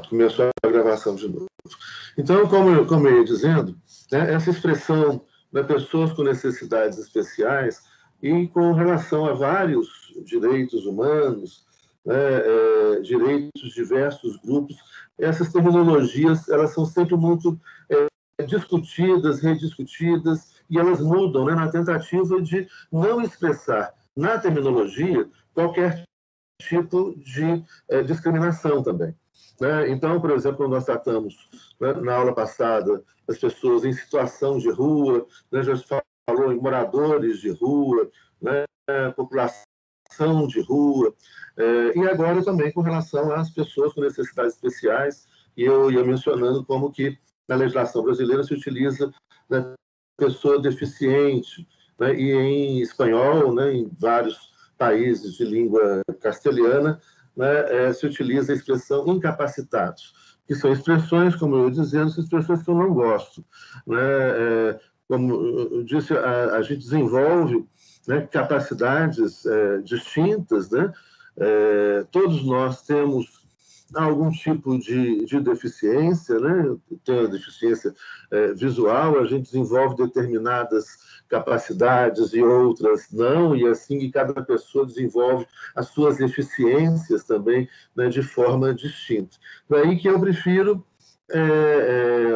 Começou a gravação de novo. Então, como eu ia dizendo, né, essa expressão de pessoas com necessidades especiais e com relação a vários direitos humanos, né, direitos de diversos grupos, essas terminologias elas são sempre muito discutidas, rediscutidas, e elas mudam, né, na tentativa de não expressar na terminologia qualquer tipo de discriminação também. Né? Então, por exemplo, nós tratamos, né, na aula passada, as pessoas em situação de rua, né, já se falou em moradores de rua, né, população de rua, e agora também com relação às pessoas com necessidades especiais, e eu ia mencionando como que na legislação brasileira se utiliza, né, pessoa deficiente, né, e em espanhol, né, em vários países de língua castelhana, né, se utiliza a expressão incapacitados, que são expressões, como eu ia dizendo, são expressões que eu não gosto. Né? Como eu disse, a gente desenvolve, né, capacidades distintas, né? Todos nós temos algum tipo de deficiência, né? Tem a deficiência visual, a gente desenvolve determinadas capacidades e outras não, e assim que cada pessoa desenvolve as suas eficiências também, né, de forma distinta. Daí que eu prefiro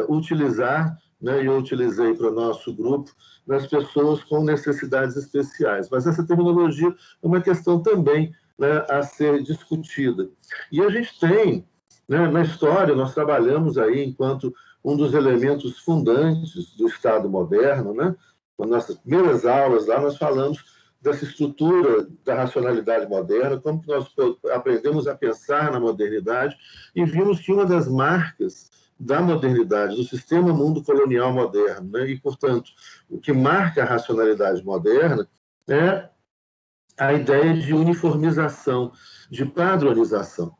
utilizar, né, e eu utilizei para o nosso grupo, nas pessoas com necessidades especiais. Mas essa terminologia é uma questão também, né, a ser discutida. E a gente tem, né, na história, nós trabalhamos aí enquanto um dos elementos fundantes do Estado moderno, né? Nas nossas primeiras aulas lá, nós falamos dessa estrutura da racionalidade moderna, como que nós aprendemos a pensar na modernidade, e vimos que uma das marcas da modernidade, do sistema mundo colonial moderno, né? E, portanto, o que marca a racionalidade moderna é a ideia de uniformização, de padronização.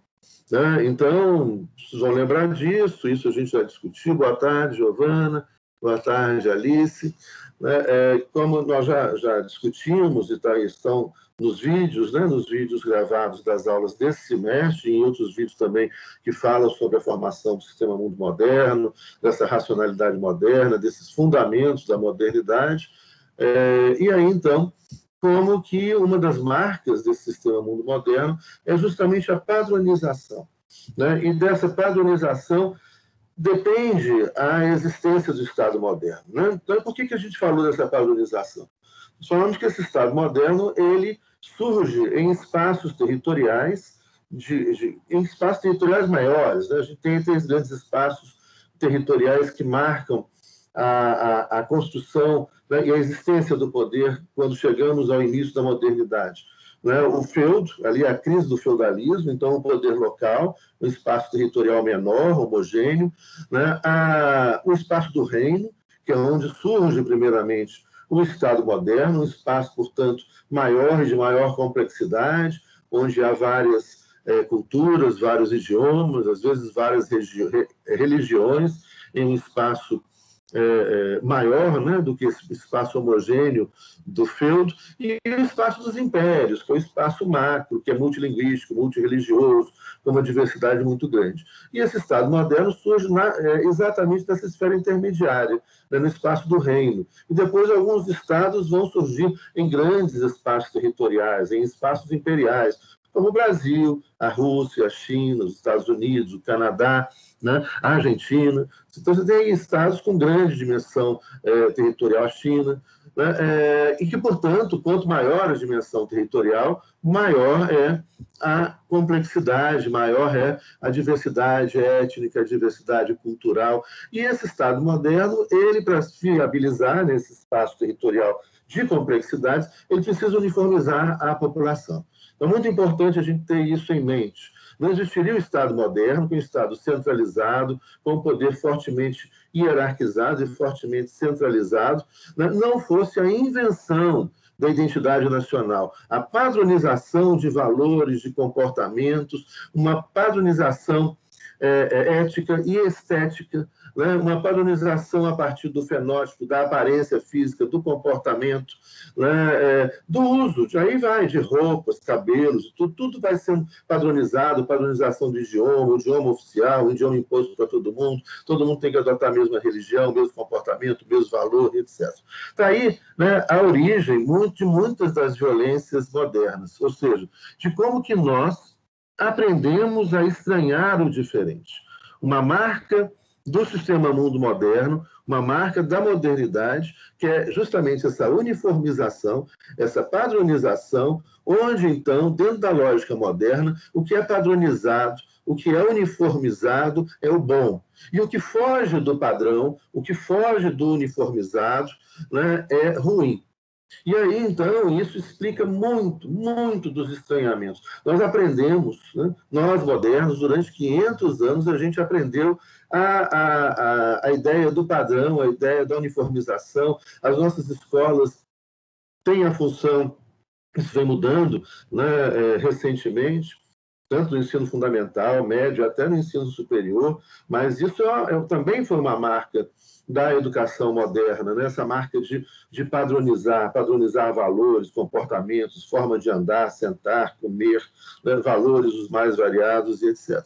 Né? Então, vocês vão lembrar disso, isso a gente já discutiu. Boa tarde, Giovana. Boa tarde, Alice. Né? Como nós já discutimos, e estão nos vídeos, né? Nos vídeos gravados das aulas desse semestre, e em outros vídeos também que falam sobre a formação do sistema mundo moderno, dessa racionalidade moderna, desses fundamentos da modernidade. E aí, então, como que uma das marcas desse sistema mundo moderno é justamente a padronização. Né? E dessa padronização depende a existência do Estado moderno. Né? Então, por que a gente falou dessa padronização? Nós falamos que esse Estado moderno ele surge em espaços territoriais, em espaços territoriais maiores. Né? A gente tem três grandes espaços territoriais que marcam a construção, né, e a existência do poder quando chegamos ao início da modernidade. Né? O feudo, ali a crise do feudalismo, então o poder local, um espaço territorial menor, homogêneo, né? O espaço do reino, que é onde surge primeiramente o Estado moderno, um espaço, portanto, maior e de maior complexidade, onde há várias culturas, vários idiomas, às vezes várias religiões, em um espaço maior, né, do que esse espaço homogêneo do feudo, e o espaço dos impérios, que é o espaço macro, que é multilinguístico, multirreligioso, com uma diversidade muito grande. E esse Estado moderno surge exatamente nessa esfera intermediária, né, no espaço do reino. E depois alguns estados vão surgir em grandes espaços territoriais, em espaços imperiais, como o Brasil, a Rússia, a China, os Estados Unidos, o Canadá, né, a Argentina. Então, você tem estados com grande dimensão territorial, a China, né, e que, portanto, quanto maior a dimensão territorial, maior é a complexidade, maior é a diversidade étnica, a diversidade cultural. E esse Estado moderno, ele, para se viabilizar nesse espaço territorial de complexidades, ele precisa uniformizar a população. Então, é muito importante a gente ter isso em mente. Não existiria um Estado moderno, com um Estado centralizado, com um poder fortemente hierarquizado e fortemente centralizado, né? Não fosse a invenção da identidade nacional, a padronização de valores, de comportamentos, uma padronização ética e estética, né? Uma padronização a partir do fenótipo, da aparência física, do comportamento, né? Do uso, aí vai, de roupas, cabelos, tudo vai sendo padronizado, padronização do idioma, o idioma oficial, o idioma imposto para todo mundo tem que adotar a mesma religião, o mesmo comportamento, o mesmo valor, etc. Está aí, né, a origem de muitas das violências modernas, ou seja, de como que nós aprendemos a estranhar o diferente. Uma marca do sistema mundo moderno, uma marca da modernidade, que é justamente essa uniformização, essa padronização, onde, então, dentro da lógica moderna, o que é padronizado, o que é uniformizado é o bom. E o que foge do padrão, o que foge do uniformizado, né, é ruim. E aí, então, isso explica muito dos estranhamentos. Nós aprendemos, né, nós modernos, durante 500 anos, a gente aprendeu a ideia do padrão, a ideia da uniformização. As nossas escolas têm a função, isso vem mudando, né, recentemente, tanto no ensino fundamental, médio, até no ensino superior, mas isso também foi uma marca da educação moderna, né? Essa marca de padronizar valores, comportamentos, forma de andar, sentar, comer, né? Valores os mais variados e etc.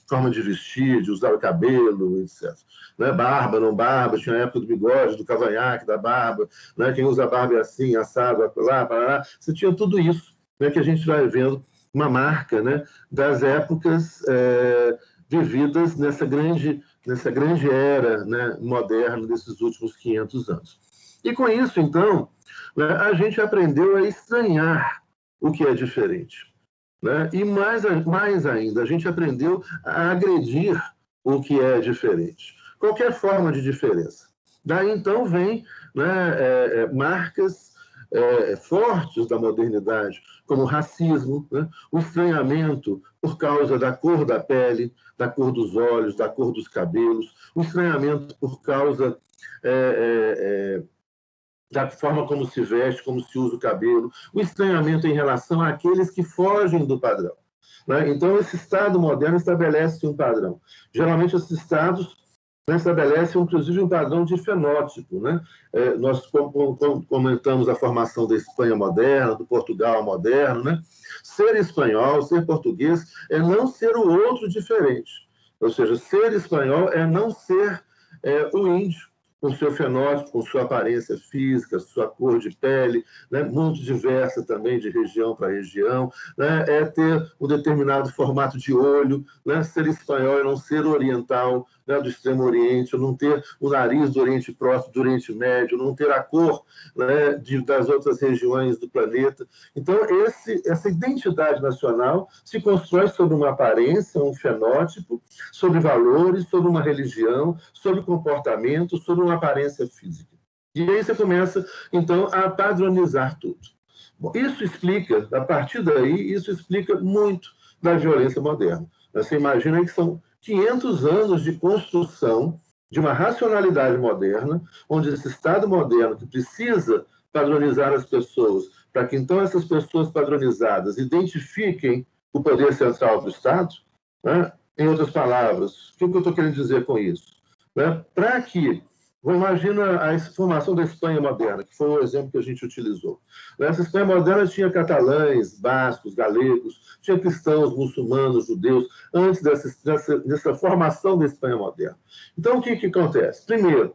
Forma de vestir, de usar o cabelo, etc. Né? Barba, não barba, tinha a época do bigode, do cavanhaque, da barba, né? Quem usa barba é assim, assado, lá. Você tinha tudo isso, né? Que a gente vai vendo uma marca, né, das épocas vividas nessa grande era, né, moderna desses últimos 500 anos. E com isso, então, né, a gente aprendeu a estranhar o que é diferente. Né? E mais ainda, a gente aprendeu a agredir o que é diferente. Qualquer forma de diferença. Daí, então, vem, né, marcas fortes da modernidade, como o racismo, né? O estranhamento por causa da cor da pele, da cor dos olhos, da cor dos cabelos, o estranhamento por causa da forma como se veste, como se usa o cabelo, o estranhamento em relação àqueles que fogem do padrão. Né? Então, esse Estado moderno estabelece um padrão. Geralmente, esses Estados estabelecem, inclusive, um padrão de fenótipo. Né? Nós comentamos a formação da Espanha moderna, do Portugal moderno. Né? Ser espanhol, ser português, é não ser o outro diferente. Ou seja, ser espanhol é não ser o índio, com seu fenótipo, com sua aparência física, sua cor de pele, né, muito diversa também de região para região, né, é ter um determinado formato de olho, né, ser espanhol e não ser oriental, né, do Extremo Oriente, não ter o nariz do Oriente Próximo, do Oriente Médio, não ter a cor, né, das outras regiões do planeta. Então, essa identidade nacional se constrói sobre uma aparência, um fenótipo, sobre valores, sobre uma religião, sobre comportamento, sobre uma aparência física. E aí você começa, então, a padronizar tudo. Bom, isso explica, a partir daí, isso explica muito da violência moderna. Você imagina que são 500 anos de construção de uma racionalidade moderna, onde esse Estado moderno que precisa padronizar as pessoas, para que então essas pessoas padronizadas identifiquem o poder central do Estado, né? Em outras palavras, o que eu estou querendo dizer com isso? Né? Para que, imagina a formação da Espanha moderna, que foi o exemplo que a gente utilizou. Essa Espanha moderna tinha catalães, bascos, galegos, tinha cristãos, muçulmanos, judeus, antes dessa formação da Espanha moderna. Então, o que acontece? Primeiro,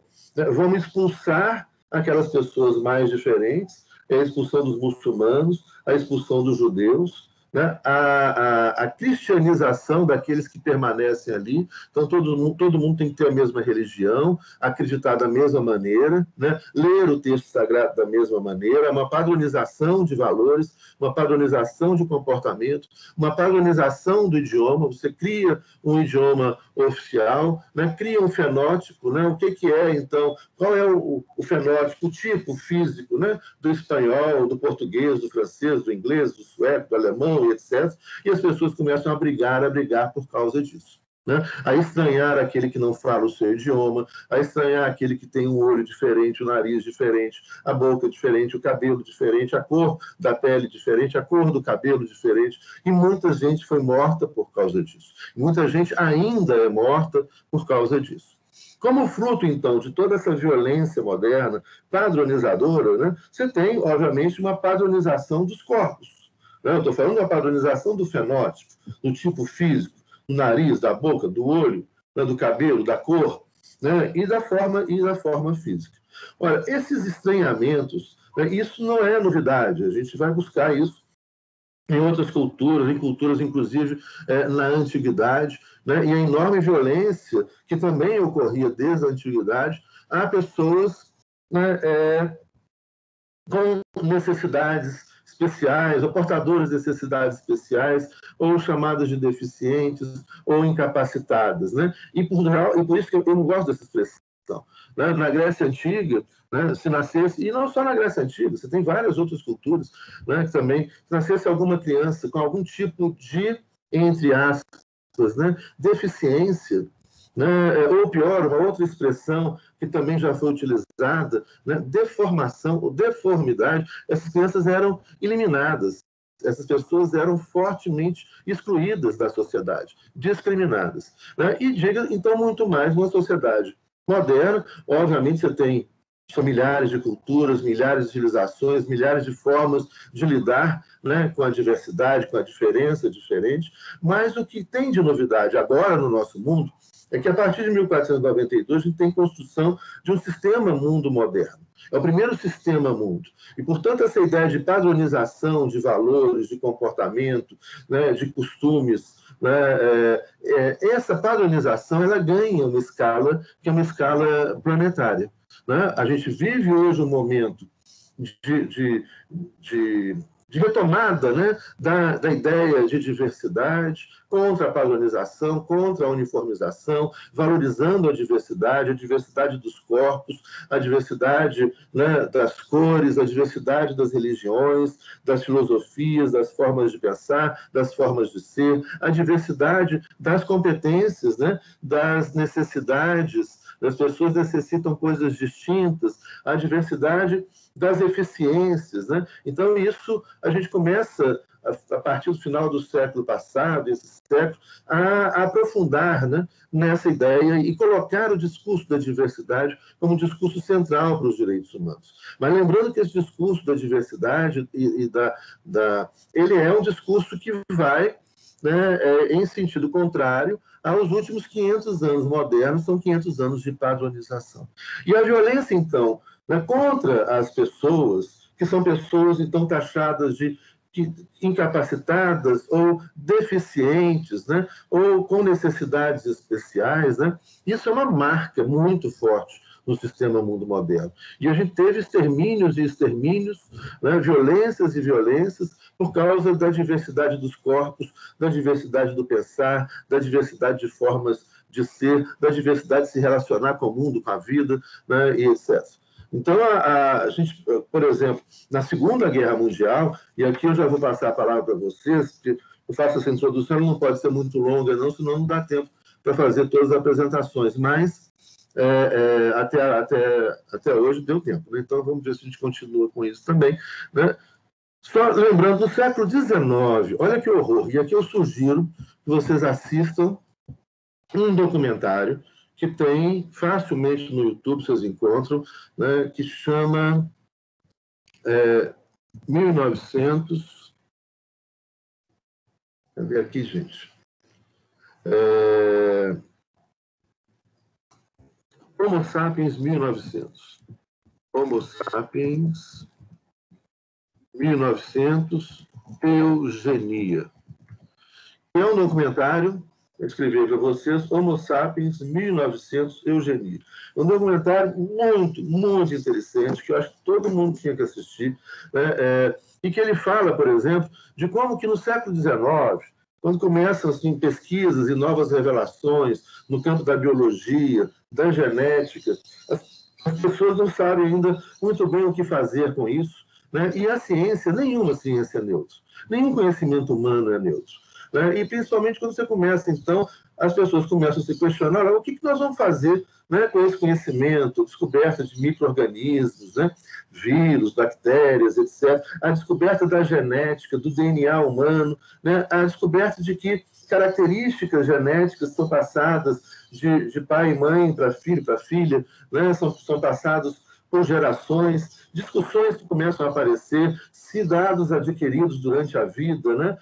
vamos expulsar aquelas pessoas mais diferentes, a expulsão dos muçulmanos, a expulsão dos judeus, né? A cristianização daqueles que permanecem ali. Então, todo mundo tem que ter a mesma religião, acreditar da mesma maneira, né? Ler o texto sagrado da mesma maneira, uma padronização de valores, uma padronização de comportamento, uma padronização do idioma. Você cria um idioma oficial, né? Cria um fenótipo. Né? O que é, então, qual é o fenótipo, o tipo físico, né? Do espanhol, do português, do francês, do inglês, do sueco, do alemão, etc. E as pessoas começam a brigar por causa disso. Né? A estranhar aquele que não fala o seu idioma, a estranhar aquele que tem um olho diferente, o nariz diferente, a boca diferente, o cabelo diferente, a cor da pele diferente, a cor do cabelo diferente. E muita gente foi morta por causa disso. E muita gente ainda é morta por causa disso. Como fruto, então, de toda essa violência moderna, padronizadora, né, você tem, obviamente, uma padronização dos corpos. Né? Eu estou falando da padronização do fenótipo, do tipo físico, do nariz, da boca, do olho, né, do cabelo, da cor, né, e da forma física. Olha, esses estranhamentos, né, isso não é novidade, a gente vai buscar isso em outras culturas, em culturas, inclusive, na antiguidade, né? E a enorme violência que também ocorria desde a antiguidade a pessoas, né, com necessidades especiais, ou portadores de necessidades especiais, ou chamadas de deficientes, ou incapacitadas. Né? E por isso que eu não gosto dessa expressão. Né? Na Grécia Antiga, né, se nascesse, e não só na Grécia Antiga, você tem várias outras culturas, né, que também, se nascesse alguma criança com algum tipo de, entre aspas, né, deficiência, né, ou pior, uma outra expressão que também já foi utilizada, né, deformação ou deformidade, essas crianças eram eliminadas, essas pessoas eram fortemente excluídas da sociedade, discriminadas. Né? E diga, então, muito mais numa sociedade moderna, obviamente você tem são milhares de culturas, milhares de civilizações, milhares de formas de lidar, né, com a diversidade, com a diferença diferente, mas o que tem de novidade agora no nosso mundo é que, a partir de 1492, a gente tem construção de um sistema mundo moderno. É o primeiro sistema mundo. E, portanto, essa ideia de padronização de valores, de comportamento, né, de costumes, né, essa padronização ela ganha uma escala que é uma escala planetária. Né? A gente vive hoje um momento de retomada, né, da ideia de diversidade, contra a padronização, contra a uniformização, valorizando a diversidade dos corpos, a diversidade, né, das cores, a diversidade das religiões, das filosofias, das formas de pensar, das formas de ser, a diversidade das competências, né, das necessidades. As pessoas necessitam coisas distintas, a diversidade das eficiências. Né? Então, isso a gente começa, a partir do final do século passado, esse século, a aprofundar, né, nessa ideia e colocar o discurso da diversidade como um discurso central para os direitos humanos. Mas lembrando que esse discurso da diversidade ele é um discurso que vai, né, em sentido contrário aos últimos 500 anos modernos, são 500 anos de padronização. E a violência, então, né, contra as pessoas, que são pessoas, então, taxadas de incapacitadas ou deficientes, né, ou com necessidades especiais, né, isso é uma marca muito forte no sistema mundo moderno. E a gente teve extermínios e extermínios, né, violências e violências, por causa da diversidade dos corpos, da diversidade do pensar, da diversidade de formas de ser, da diversidade de se relacionar com o mundo, com a vida, né, e etc. Então, a gente, por exemplo, na Segunda Guerra Mundial, e aqui eu já vou passar a palavra para vocês, porque eu faço essa introdução, ela não pode ser muito longa, não, senão não dá tempo para fazer todas as apresentações, mas até hoje deu tempo. Né? Então, vamos ver se a gente continua com isso também. Né? Só lembrando, no século XIX, olha que horror, e aqui eu sugiro que vocês assistam um documentário que tem facilmente no YouTube, vocês encontram, né, que chama 1900... Cadê aqui, gente? Homo sapiens 1900. Homo sapiens 1900, eugenia. É um documentário, eu escrevi para vocês, Homo sapiens 1900, eugenia. É um documentário muito, muito interessante, que eu acho que todo mundo tinha que assistir, né? E que ele fala, por exemplo, de como que no século XIX, quando começam assim, pesquisas e novas revelações no campo da biologia, da genética, as pessoas não sabem ainda muito bem o que fazer com isso, né? E a ciência, nenhuma ciência é neutra, nenhum conhecimento humano é neutro. né? E principalmente quando você começa, então, as pessoas começam a se questionar, o que nós vamos fazer, né, com esse conhecimento, descoberta de micro-organismos, né, vírus, bactérias, etc., a descoberta da genética, do DNA humano, né, a descoberta de que características genéticas são passadas de pai e mãe para filho, para filha, né, são passados por gerações, discussões que começam a aparecer, se dados adquiridos durante a vida, né,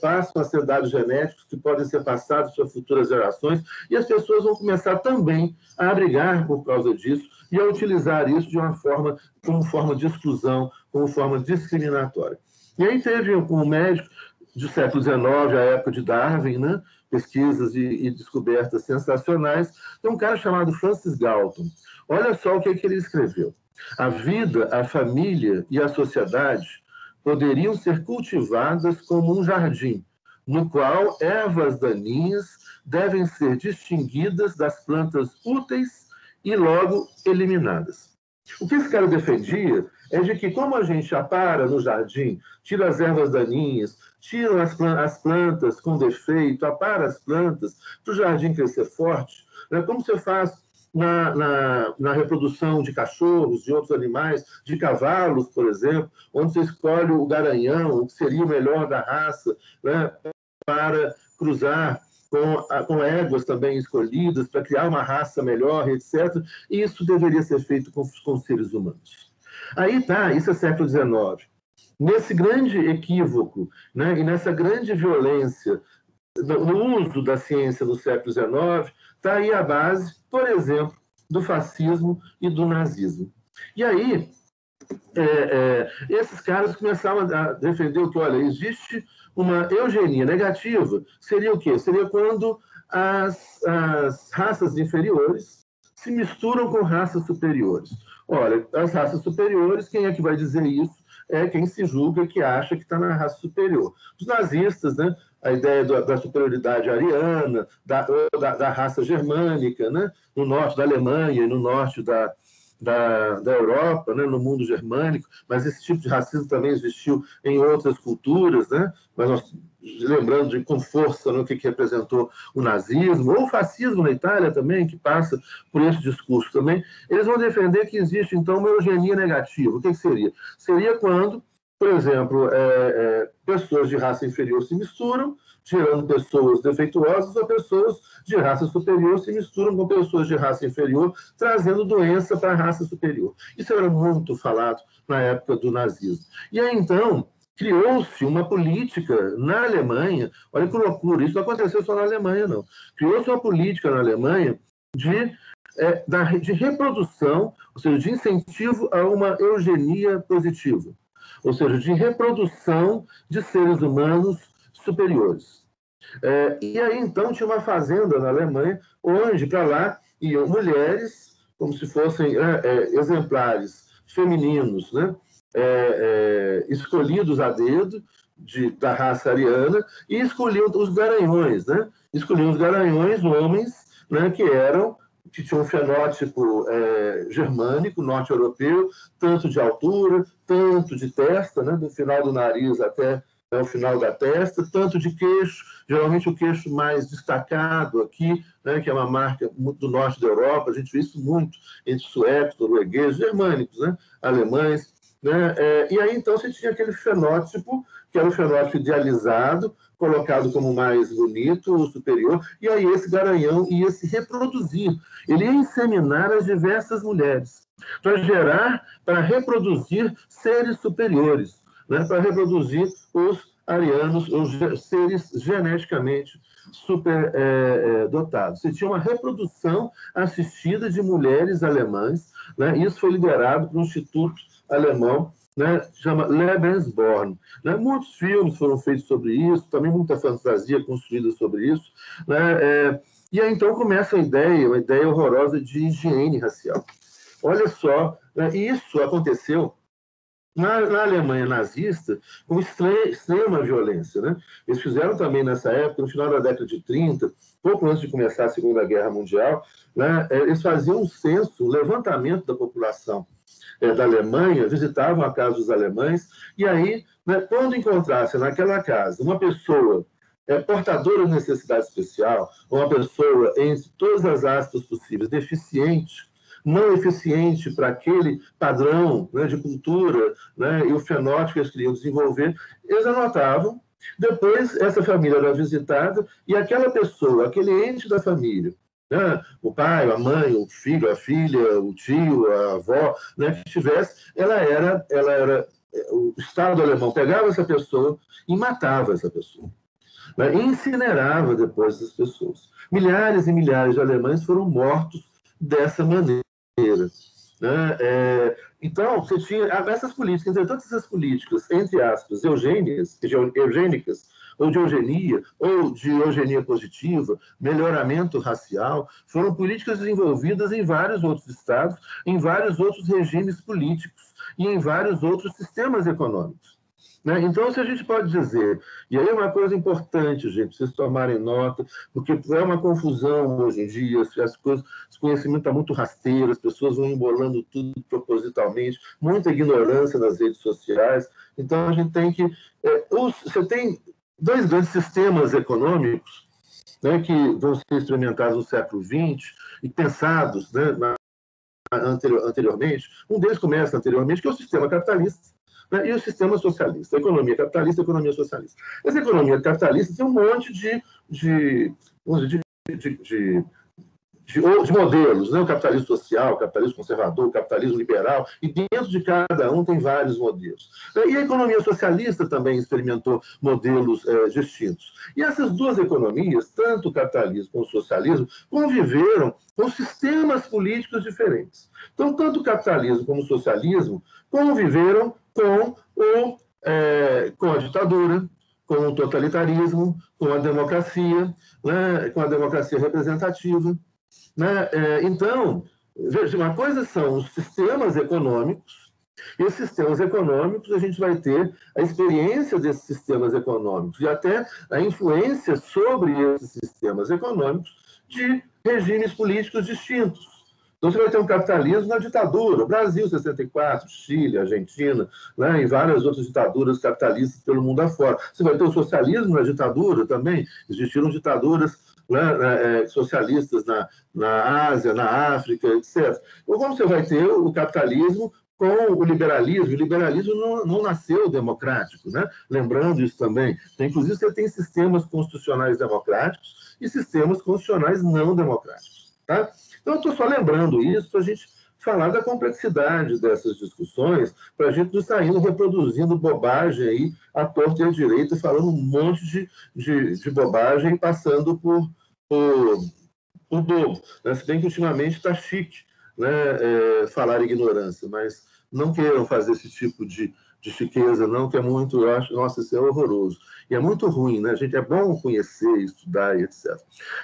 passam a ser dados genéticos que podem ser passados para futuras gerações, e as pessoas vão começar também a brigar por causa disso e a utilizar isso de uma forma, como forma de exclusão, como forma discriminatória. E aí teve um médico do século XIX, a época de Darwin, né, pesquisas e descobertas sensacionais, tem um cara chamado Francis Galton. Olha só o que ele escreveu. A vida, a família e a sociedade poderiam ser cultivadas como um jardim, no qual ervas daninhas devem ser distinguidas das plantas úteis e logo eliminadas. O que esse cara defendia é de que, como a gente apara no jardim, tira as ervas daninhas, tira as plantas com defeito, apara as plantas para o jardim crescer forte, né? Como você faz na reprodução de cachorros, de outros animais, de cavalos, por exemplo, onde você escolhe o garanhão, o que seria o melhor da raça, né, para cruzar com éguas também escolhidas, para criar uma raça melhor, etc. E isso deveria ser feito com os seres humanos. Aí tá, isso é século XIX. Nesse grande equívoco, né, e nessa grande violência no uso da ciência no século XIX, está aí a base, por exemplo, do fascismo e do nazismo. E aí, esses caras começaram a defender o que, olha, existe uma eugenia negativa. Seria o quê? Seria quando as raças inferiores se misturam com raças superiores. Olha, as raças superiores, quem é que vai dizer isso? É quem se julga que acha que está na raça superior. Os nazistas, né? A ideia da superioridade ariana, da raça germânica, né? No norte da Alemanha e no norte da Europa, né? No mundo germânico, mas esse tipo de racismo também existiu em outras culturas, né? Mas nós, lembrando com força, né, o que representou o nazismo, ou o fascismo na Itália também, que passa por esse discurso também, eles vão defender que existe, então, uma eugenia negativa. O que seria? Seria quando, por exemplo, pessoas de raça inferior se misturam, gerando pessoas defeituosas, ou pessoas de raça superior se misturam com pessoas de raça inferior, trazendo doença para a raça superior. Isso era muito falado na época do nazismo. E aí, então, criou-se uma política na Alemanha, olha que loucura, isso não aconteceu só na Alemanha, não. Criou-se uma política na Alemanha de reprodução, ou seja, de incentivo a uma eugenia positiva, ou seja, de reprodução de seres humanos superiores. E aí, então, tinha uma fazenda na Alemanha, onde para lá iam mulheres, como se fossem exemplares femininos, né? Escolhidos a dedo da raça ariana, e escolhiam os garanhões, né? Escolhiam os garanhões, homens, né, que tinham um fenótipo germânico, norte-europeu, tanto de altura, tanto de testa, né, do final do nariz até o final da testa, tanto de queixo, geralmente o queixo mais destacado aqui, né, que é uma marca do norte da Europa, a gente vê isso muito entre suecos, noruegueses, germânicos, né, alemães, né, e aí então você tinha aquele fenótipo, que era o fenótipo idealizado, colocado como mais bonito, superior, e aí esse garanhão ia se reproduzir, ele ia inseminar as diversas mulheres, para reproduzir seres superiores, né, para reproduzir os arianos, os seres geneticamente superdotados. Você tinha uma reprodução assistida de mulheres alemãs, né, isso foi liderado por um instituto alemão, né, chama Lebensborn. Né? Muitos filmes foram feitos sobre isso, também muita fantasia construída sobre isso. Né? E aí, então, começa uma ideia horrorosa de higiene racial. Olha só, né, isso aconteceu na Alemanha nazista com extrema violência. Né? Eles fizeram também nessa época, no final da década de 30, pouco antes de começar a Segunda Guerra Mundial, né, eles faziam um censo, um levantamento da população da Alemanha, visitavam a casa dos alemães, e aí, né, quando encontrasse naquela casa uma pessoa portadora de necessidade especial, uma pessoa, entre todas as aspas possíveis, deficiente, não eficiente para aquele padrão, né, de cultura, né, e o fenótipo que eles queriam desenvolver, eles anotavam. Depois, essa família era visitada e aquela pessoa, aquele ente da família, né, o pai, a mãe, o filho, a filha, o tio, a avó, né, que tivesse, ela era o Estado alemão pegava essa pessoa e matava essa pessoa, né, e incinerava depois essas pessoas. Milhares e milhares de alemães foram mortos dessa maneira. Né? Então, você tinha essas políticas, entre todas essas políticas, entre aspas, eugênicas, ou de eugenia, ou de eugenia positiva, melhoramento racial, foram políticas desenvolvidas em vários outros estados, em vários outros regimes políticos e em vários outros sistemas econômicos. Né? Então, se a gente pode dizer, e aí é uma coisa importante, gente, vocês tomarem nota, porque é uma confusão hoje em dia, as coisas, esse conhecimento está muito rasteiro, as pessoas vão embolando tudo propositalmente, muita ignorância nas redes sociais, então a gente tem que... você tem dois grandes sistemas econômicos, né, que vão ser experimentados no século XX e pensados, né, anteriormente. Um deles começa anteriormente, que é o sistema capitalista, né, e o sistema socialista, a economia capitalista e a economia socialista. Essa economia capitalista tem um monte de modelos, né? O capitalismo social, o capitalismo conservador, o capitalismo liberal, e dentro de cada um tem vários modelos. E a economia socialista também experimentou modelos distintos. E essas duas economias, tanto o capitalismo como o socialismo, conviveram com sistemas políticos diferentes. Então, tanto o capitalismo como o socialismo conviveram com a ditadura, com o totalitarismo, com a democracia, né? Com a democracia representativa. Né? Então, veja, uma coisa são os sistemas econômicos, e os sistemas econômicos a gente vai ter a experiência desses sistemas econômicos e até a influência sobre esses sistemas econômicos de regimes políticos distintos. Então, você vai ter um capitalismo na ditadura, Brasil, 64, Chile, Argentina, né, e várias outras ditaduras capitalistas pelo mundo afora. Você vai ter o socialismo na ditadura também, existiram ditaduras, né, socialistas na Ásia, na África, etc. Ou como você vai ter o capitalismo com o liberalismo não nasceu democrático, né? Lembrando isso também. Então, inclusive, você tem sistemas constitucionais democráticos e sistemas constitucionais não democráticos. Tá? Então, eu estou só lembrando isso para a gente falar da complexidade dessas discussões, para a gente não estar indo reproduzindo bobagem aí, à torta e à direita, falando um monte de bobagem, passando por bobo. Né? Se bem que ultimamente está chique, né, falar ignorância, mas não queiram fazer esse tipo de chiqueza, não, que é muito, eu acho, nossa, isso é horroroso. E é muito ruim, né? A gente é bom conhecer, estudar e etc.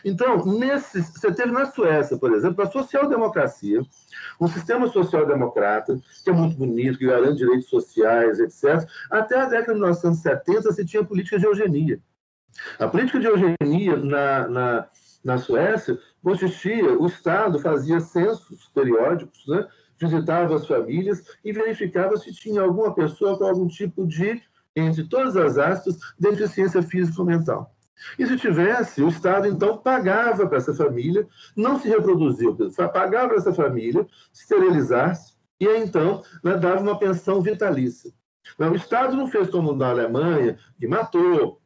Então, você teve na Suécia, por exemplo, a social-democracia, um sistema social-democrata, que é muito bonito, que garante direitos sociais, etc. Até a década de 1970, se tinha política de eugenia. A política de eugenia na Suécia consistia, o Estado fazia censos periódicos, né? Visitava as famílias e verificava se tinha alguma pessoa com algum tipo de, entre todas as aspas, deficiência física ou mental. E se tivesse, o Estado, então, pagava para essa família, não se reproduziu, pagava para essa família esterilizar-se e, aí, então, né, dava uma pensão vitalícia. Não, o Estado não fez como na Alemanha, que matou,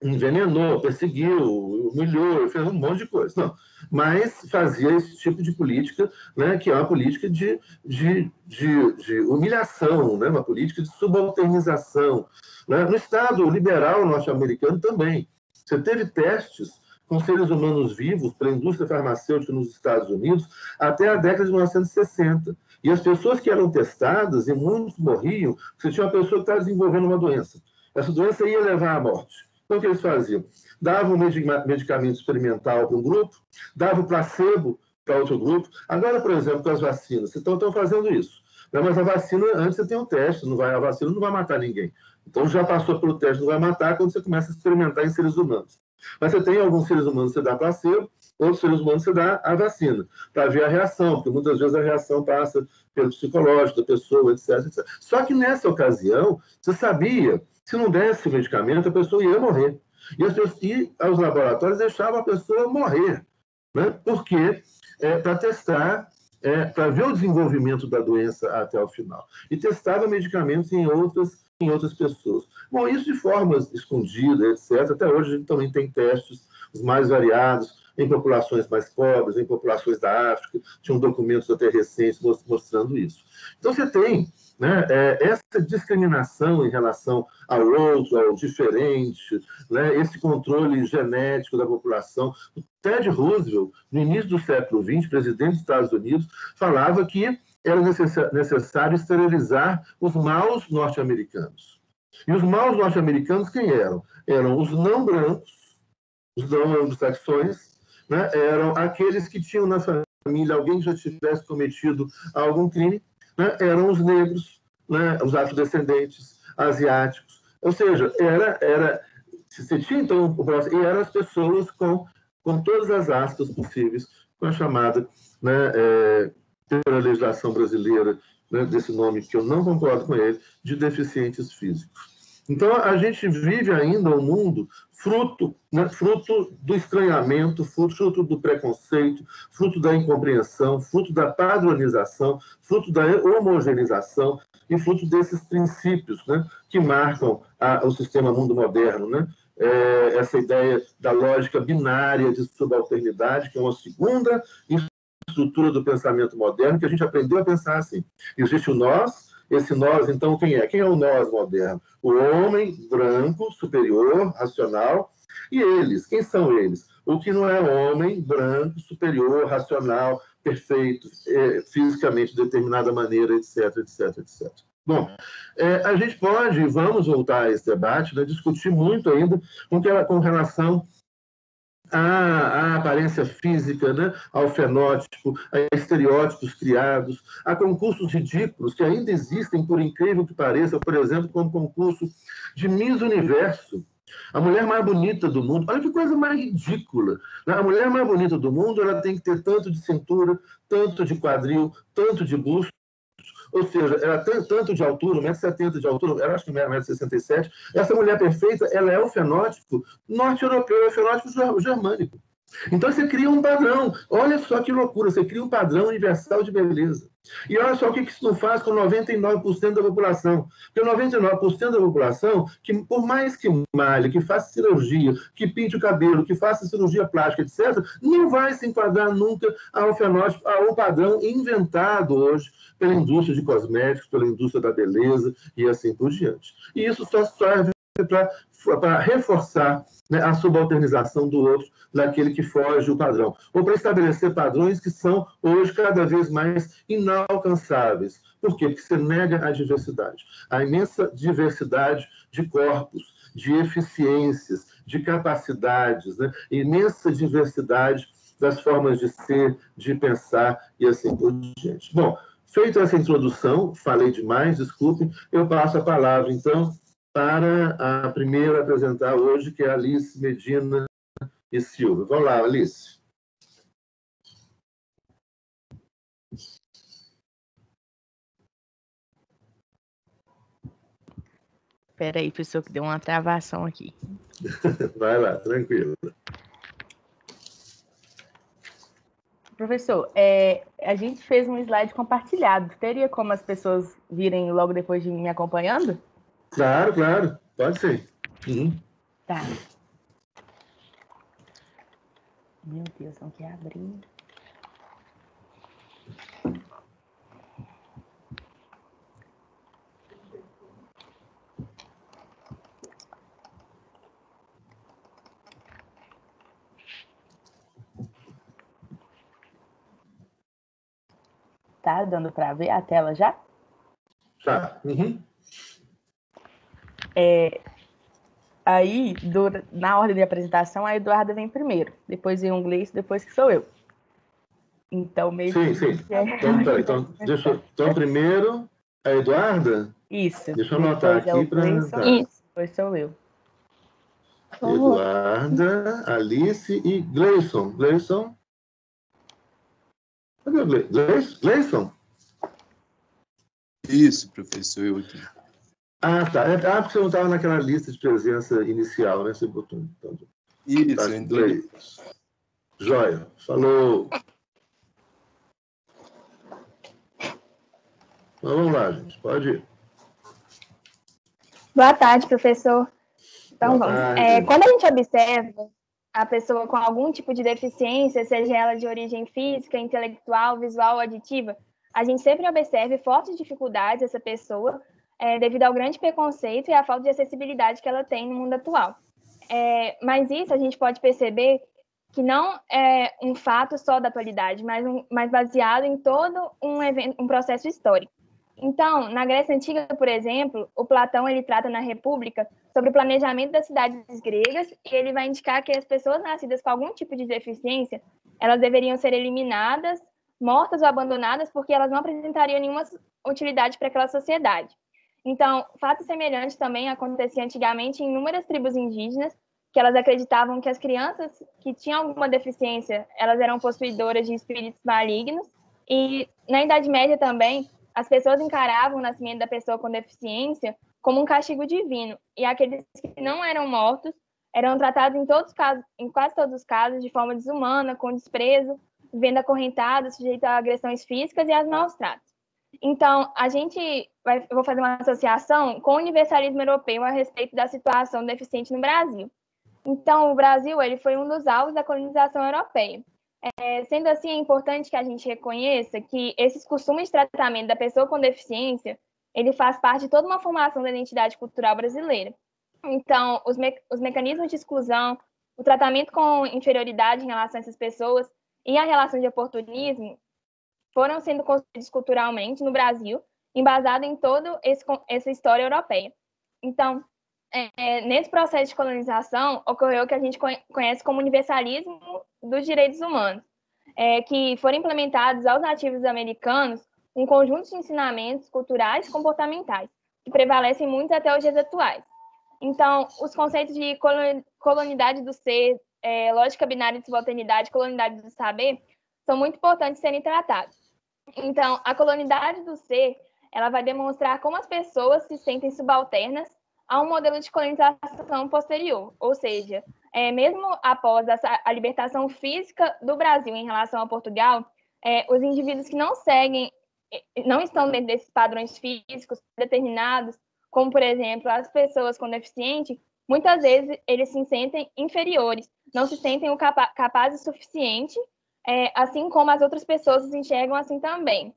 envenenou, perseguiu, humilhou, fez um monte de coisa. Não, mas fazia esse tipo de política, né, que é uma política de humilhação, né, uma política de subalternização. Né? No Estado liberal norte-americano também. Você teve testes com seres humanos vivos para a indústria farmacêutica nos Estados Unidos até a década de 1960. E as pessoas que eram testadas, e muitos morriam, você tinha uma pessoa que estava desenvolvendo uma doença. Essa doença ia levar à morte. Então, o que eles faziam? Davam um medicamento experimental para um grupo, davam placebo para outro grupo. Agora, por exemplo, com as vacinas, estão fazendo isso. Mas a vacina, antes você tem um teste, a vacina não vai matar ninguém. Então, já passou pelo teste, não vai matar quando você começa a experimentar em seres humanos. Mas você tem alguns seres humanos que você dá placebo, outros seres humanos você dá a vacina, para ver a reação, porque muitas vezes a reação passa pelo psicológico da pessoa, etc, etc. Só que nessa ocasião, você sabia, se não desse o medicamento, a pessoa ia morrer. E os laboratórios deixavam a pessoa morrer, né? Porque para testar, para ver o desenvolvimento da doença até o final. E testava medicamentos em outras pessoas. Bom, isso de formas escondidas, etc. Até hoje a gente também tem testes os mais variados em populações mais pobres, em populações da África. Tinham documentos até recentes mostrando isso. Então você tem, né, essa discriminação em relação ao outro, ao diferente, né, esse controle genético da população. O Ted Roosevelt, no início do século XX, presidente dos Estados Unidos, falava que era necessário esterilizar os maus norte-americanos. E os maus norte-americanos quem eram? Eram os não brancos, os não anglo-saxões, né? Eram aqueles que tinham na família alguém que já tivesse cometido algum crime, né? Eram os negros, né? Os afrodescendentes, asiáticos. Ou seja, você tinha então e eram as pessoas com todas as aspas possíveis, com a chamada, né, pela legislação brasileira, né, desse nome que eu não concordo com ele, de deficientes físicos. Então, a gente vive ainda um mundo fruto, né, fruto do estranhamento, fruto do preconceito, fruto da incompreensão, fruto da padronização, fruto da homogeneização e fruto desses princípios, né, que marcam o sistema mundo moderno, né? Essa ideia da lógica binária de subalternidade, que é uma segunda estrutura do pensamento moderno, que a gente aprendeu a pensar assim. Existe o nós, esse nós, então, quem é? Quem é o nós moderno? O homem branco, superior, racional, e eles, quem são eles? O que não é homem, branco, superior, racional, perfeito, fisicamente de determinada maneira, etc, etc, etc. Bom, a gente pode, vamos voltar a esse debate, né, discutir muito ainda com relação à aparência física, né, ao fenótipo, a estereótipos criados, a concursos ridículos que ainda existem, por incrível que pareça, por exemplo, como concurso de Miss Universo, a mulher mais bonita do mundo. Olha que coisa mais ridícula. A mulher mais bonita do mundo, ela tem que ter tanto de cintura, tanto de quadril, tanto de busto, ou seja, ela tem tanto de altura, 1,70 m de altura, ela acho que 1,67 m. Essa mulher perfeita, ela é o fenótipo norte-europeu, é o fenótipo germânico. Então você cria um padrão. Olha só que loucura, você cria um padrão universal de beleza. E olha só o que isso não faz com 99% da população. Porque 99% da população, que por mais que malhe, que faça cirurgia, que pinte o cabelo, que faça cirurgia plástica, etc., não vai se enquadrar nunca ao fenótipo, ao padrão inventado hoje pela indústria de cosméticos, pela indústria da beleza e assim por diante. E isso só serve para reforçar, né, a subalternização do outro, daquele que foge do padrão, ou para estabelecer padrões que são hoje cada vez mais inalcançáveis. Por quê? Porque você nega a diversidade, a imensa diversidade de corpos, de eficiências, de capacidades, né? Imensa diversidade das formas de ser, de pensar e assim por diante. Bom, feita essa introdução, falei demais, desculpem, eu passo a palavra, então, para a primeira a apresentar hoje, que é a Alice Medina e Silva. Vamos lá, Alice. Espera aí, pessoal, que deu uma travação aqui. Vai lá, tranquilo. Professor, a gente fez um slide compartilhado. Teria como as pessoas virem logo depois de me acompanhando? Claro, claro. Pode ser. Uhum. Tá. Meu Deus, não quer abrir. Tá dando para ver a tela já? Tá. Uhum. Aí, na ordem de apresentação, a Eduarda vem primeiro, depois vem o Gleice, depois que sou eu. Então, meio sim, que... Sim. Então, primeiro, a Eduarda? Isso. Deixa eu anotar aqui para... Depois sou eu. Eduarda, Alice e Gleison. Gleison? Cadê o Gleison? Isso, professor, eu aqui. Ah, tá. Porque você não estava naquela lista de presença inicial, né? Você botou. Então, Isso, tá, entendi. Joia. Falou. Vamos lá, gente. Pode ir. Boa tarde, professor. Então, Boa vamos. tarde. Quando a gente observa a pessoa com algum tipo de deficiência, seja ela de origem física, intelectual, visual ou auditiva, a gente sempre observa fortes dificuldades dessa pessoa devido ao grande preconceito e à falta de acessibilidade que ela tem no mundo atual. Mas isso a gente pode perceber que não é um fato só da atualidade, mas baseado em todo um processo histórico. Então, na Grécia Antiga, por exemplo, o Platão ele trata na República sobre o planejamento das cidades gregas e ele vai indicar que as pessoas nascidas com algum tipo de deficiência, elas deveriam ser eliminadas, mortas ou abandonadas porque elas não apresentariam nenhuma utilidade para aquela sociedade. Então, fato semelhante também acontecia antigamente em inúmeras tribos indígenas, que elas acreditavam que as crianças que tinham alguma deficiência, elas eram possuidoras de espíritos malignos, e na Idade Média também, as pessoas encaravam o nascimento da pessoa com deficiência como um castigo divino, e aqueles que não eram mortos eram tratados em quase todos os casos de forma desumana, com desprezo, vivendo acorrentados, sujeitos a agressões físicas e aos maus tratos. Então, eu vou fazer uma associação com o universalismo europeu a respeito da situação do deficiente no Brasil. Então, o Brasil ele foi um dos alvos da colonização europeia. Sendo assim, é importante que a gente reconheça que esses costumes de tratamento da pessoa com deficiência, ele faz parte de toda uma formação da identidade cultural brasileira. Então, os mecanismos de exclusão, o tratamento com inferioridade em relação a essas pessoas e a relação de oportunismo foram sendo construídos culturalmente no Brasil, embasado em toda essa história europeia. Então, nesse processo de colonização, ocorreu o que a gente conhece como universalismo dos direitos humanos, que foram implementados aos nativos americanos um conjunto de ensinamentos culturais e comportamentais, que prevalecem muito até os dias atuais. Então, os conceitos de colonidade do ser, lógica binária de subalternidade, colonidade do saber, são muito importantes serem tratados. Então, a colonidade do ser, ela vai demonstrar como as pessoas se sentem subalternas a um modelo de colonização posterior, ou seja, mesmo após a libertação física do Brasil em relação a Portugal, os indivíduos que não estão dentro desses padrões físicos determinados, como, por exemplo, as pessoas com deficiência, muitas vezes eles se sentem inferiores, não se sentem capazes o suficiente, assim como as outras pessoas se enxergam assim também.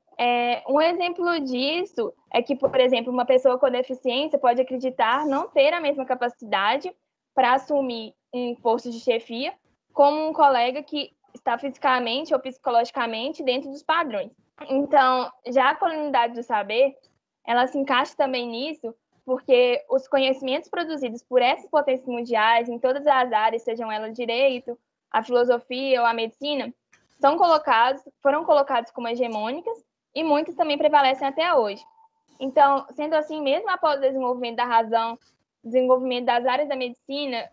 Um exemplo disso é que, por exemplo, uma pessoa com deficiência pode acreditar não ter a mesma capacidade para assumir um posto de chefia como um colega que está fisicamente ou psicologicamente dentro dos padrões. Então, já a colonialidade do saber, ela se encaixa também nisso, porque os conhecimentos produzidos por essas potências mundiais em todas as áreas, sejam elas direito, a filosofia ou a medicina, foram colocados como hegemônicas e muitas também prevalecem até hoje. Então, sendo assim, mesmo após o desenvolvimento da razão, desenvolvimento das áreas da medicina,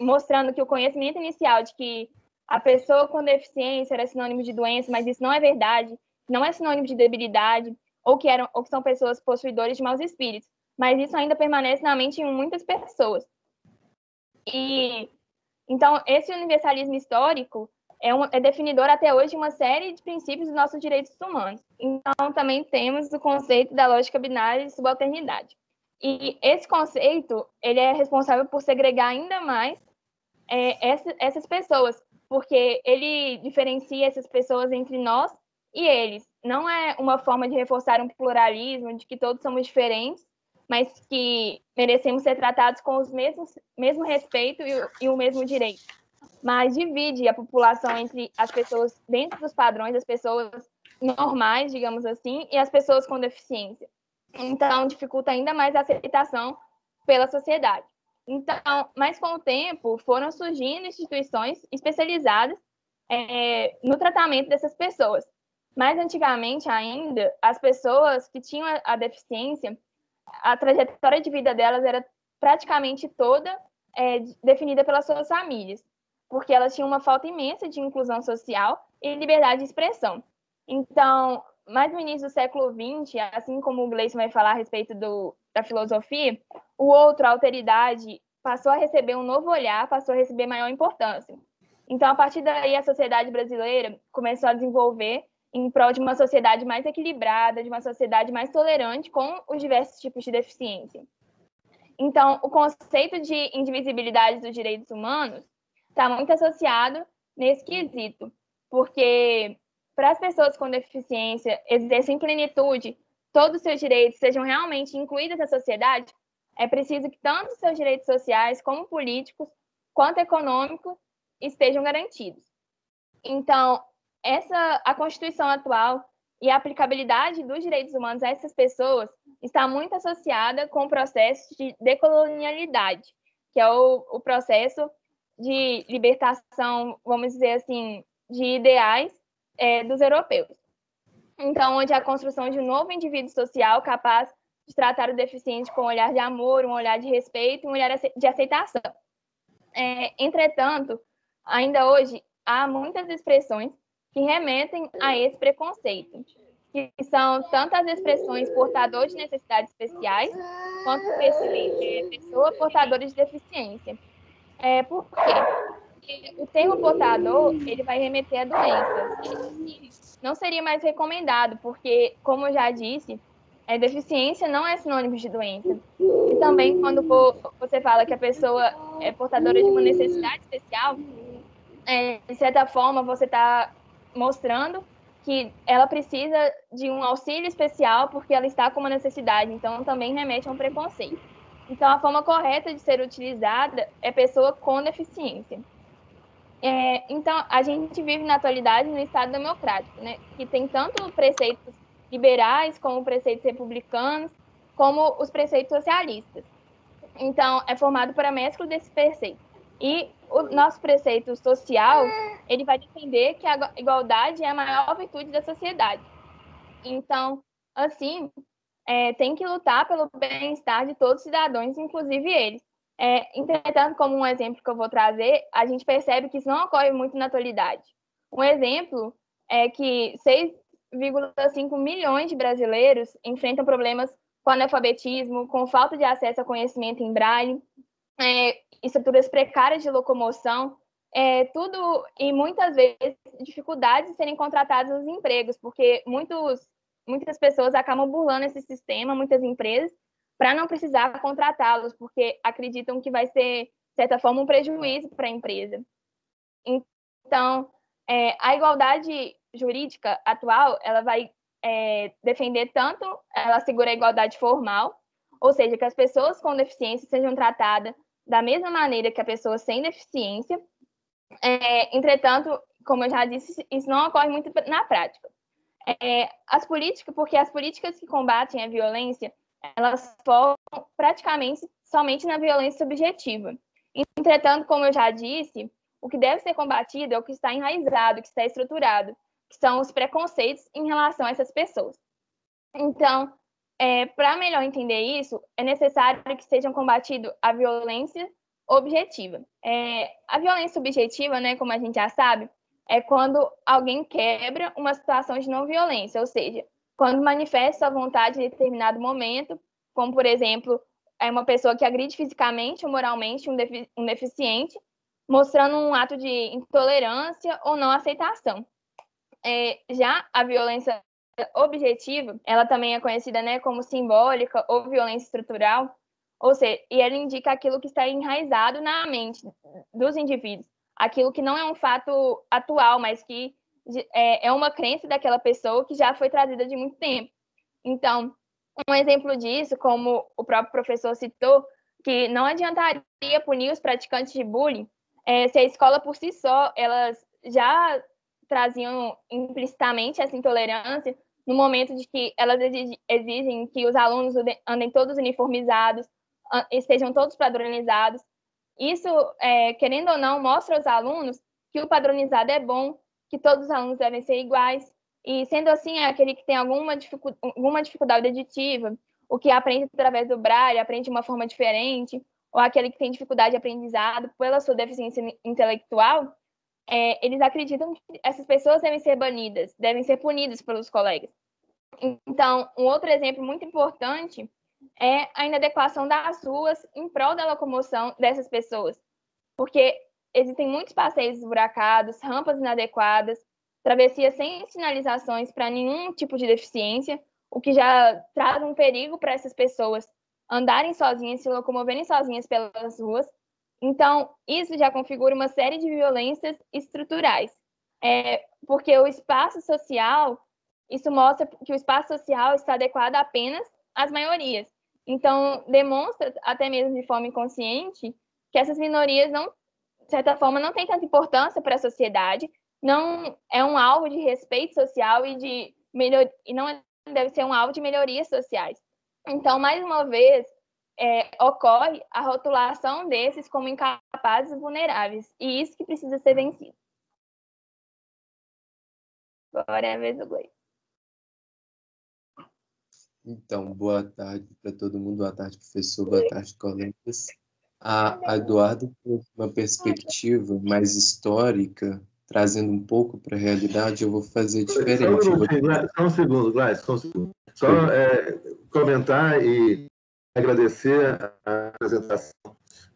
mostrando que o conhecimento inicial de que a pessoa com deficiência era sinônimo de doença, mas isso não é verdade, não é sinônimo de debilidade, ou que são pessoas possuidoras de maus espíritos, mas isso ainda permanece na mente de muitas pessoas. E então, esse universalismo histórico é definidor até hoje de uma série de princípios dos nossos direitos humanos. Então, também temos o conceito da lógica binária de subalternidade. E esse conceito, ele é responsável por segregar ainda mais essas pessoas, porque ele diferencia essas pessoas entre nós e eles. Não é uma forma de reforçar um pluralismo, de que todos somos diferentes, mas que merecemos ser tratados com os mesmo respeito e o mesmo direito. Mas divide a população entre as pessoas dentro dos padrões, as pessoas normais, digamos assim, e as pessoas com deficiência. Então, dificulta ainda mais a aceitação pela sociedade. Então, mas com o tempo, foram surgindo instituições especializadas no tratamento dessas pessoas. Mais antigamente ainda, as pessoas que tinham a deficiência, a trajetória de vida delas era praticamente toda definida pelas suas famílias, porque elas tinham uma falta imensa de inclusão social e liberdade de expressão. Então, mais no início do século XX, assim como o Gleison vai falar a respeito da filosofia, o outro, a alteridade, passou a receber um novo olhar, passou a receber maior importância. Então, a partir daí, a sociedade brasileira começou a desenvolver em prol de uma sociedade mais equilibrada, de uma sociedade mais tolerante com os diversos tipos de deficiência. Então, o conceito de indivisibilidade dos direitos humanos está muito associado nesse quesito, porque para as pessoas com deficiência exercerem em plenitude todos os seus direitos, sejam realmente incluídas na sociedade, é preciso que tanto os seus direitos sociais, como políticos, quanto econômicos, estejam garantidos. Então, a Constituição atual e a aplicabilidade dos direitos humanos a essas pessoas está muito associada com o processo de decolonialidade, que é o processo de libertação, vamos dizer assim, de ideais dos europeus. Então, onde a construção de um novo indivíduo social capaz de tratar o deficiente com um olhar de amor, um olhar de respeito, um olhar de aceitação. Entretanto, ainda hoje, há muitas expressões que remetem a esse preconceito, que são tanto as expressões portador de necessidades especiais, quanto pessoa portadora de deficiência. Por quê? Porque o termo portador, ele vai remeter a doenças. Não seria mais recomendado, porque, como eu já disse, deficiência não é sinônimo de doença. E também, quando você fala que a pessoa é portadora de uma necessidade especial, de certa forma, você está mostrando que ela precisa de um auxílio especial porque ela está com uma necessidade. Então, também remete a um preconceito. Então, a forma correta de ser utilizada é pessoa com deficiência. Então, a gente vive na atualidade no Estado democrático, né? Que tem tanto preceitos liberais, como preceitos republicanos, como os preceitos socialistas. Então, é formado por a mescla desses preceitos. E o nosso preceito social, ele vai defender que a igualdade é a maior virtude da sociedade. Então, assim, tem que lutar pelo bem-estar de todos os cidadãos, inclusive eles. Entretanto, como um exemplo que eu vou trazer, a gente percebe que isso não ocorre muito na atualidade. Um exemplo é que 6,5 milhões de brasileiros enfrentam problemas com analfabetismo, com falta de acesso a conhecimento em braille, estruturas precárias de locomoção, tudo e muitas vezes dificuldades de serem contratados nos empregos, porque muitas pessoas acabam burlando esse sistema, muitas empresas, para não precisar contratá-los, porque acreditam que vai ser, de certa forma, um prejuízo para a empresa. Então, a igualdade jurídica atual, ela vai defender tanto, ela assegura a igualdade formal, ou seja, que as pessoas com deficiência sejam tratadas da mesma maneira que a pessoa sem deficiência. Entretanto, como eu já disse, isso não ocorre muito na prática. Porque as políticas que combatem a violência, elas focam praticamente somente na violência subjetiva. Entretanto, como eu já disse, o que deve ser combatido é o que está enraizado, que está estruturado, que são os preconceitos em relação a essas pessoas. Então, para melhor entender isso, é necessário que sejam combatidos a violência objetiva. A violência subjetiva, né, como a gente já sabe, é quando alguém quebra uma situação de não violência, ou seja, quando manifesta a vontade em determinado momento, como, por exemplo, uma pessoa que agride fisicamente ou moralmente um deficiente, mostrando um ato de intolerância ou não aceitação. Já a violência objetiva, ela também é conhecida, né, como simbólica ou violência estrutural, ou seja, e ela indica aquilo que está enraizado na mente dos indivíduos, aquilo que não é um fato atual, mas que é uma crença daquela pessoa que já foi trazida de muito tempo. Então, um exemplo disso, como o próprio professor citou, que não adiantaria punir os praticantes de bullying se a escola por si só, elas já traziam implicitamente essa intolerância no momento de que elas exigem que os alunos andem todos uniformizados, estejam todos padronizados. Isso, querendo ou não, mostra aos alunos que o padronizado é bom, que todos os alunos devem ser iguais, e sendo assim, aquele que tem alguma dificuldade auditiva, o que aprende através do braille, aprende de uma forma diferente, ou aquele que tem dificuldade de aprendizado pela sua deficiência intelectual, eles acreditam que essas pessoas devem ser banidas, devem ser punidas pelos colegas. Então, um outro exemplo muito importante é a inadequação das ruas em prol da locomoção dessas pessoas, porque existem muitos passeios esburacados, rampas inadequadas, travessias sem sinalizações para nenhum tipo de deficiência, o que já traz um perigo para essas pessoas andarem sozinhas, se locomoverem sozinhas pelas ruas. Então, isso já configura uma série de violências estruturais, porque o espaço social, isso mostra que o espaço social está adequado apenas às maiorias. Então, demonstra, até mesmo de forma inconsciente, que essas minorias, não, de certa forma, não têm tanta importância para a sociedade, não é um alvo de respeito social e não deve ser um alvo de melhorias sociais. Então, mais uma vez, ocorre a rotulação desses como incapazes e vulneráveis, e isso que precisa ser vencido. Agora é a vez do Gleice. Então, boa tarde para todo mundo, boa tarde, professor, boa tarde, colegas. A Eduarda tem uma perspectiva mais histórica, trazendo um pouco para a realidade, eu vou fazer diferente. Só um segundo, Gladys, só um segundo. Só comentar e agradecer a apresentação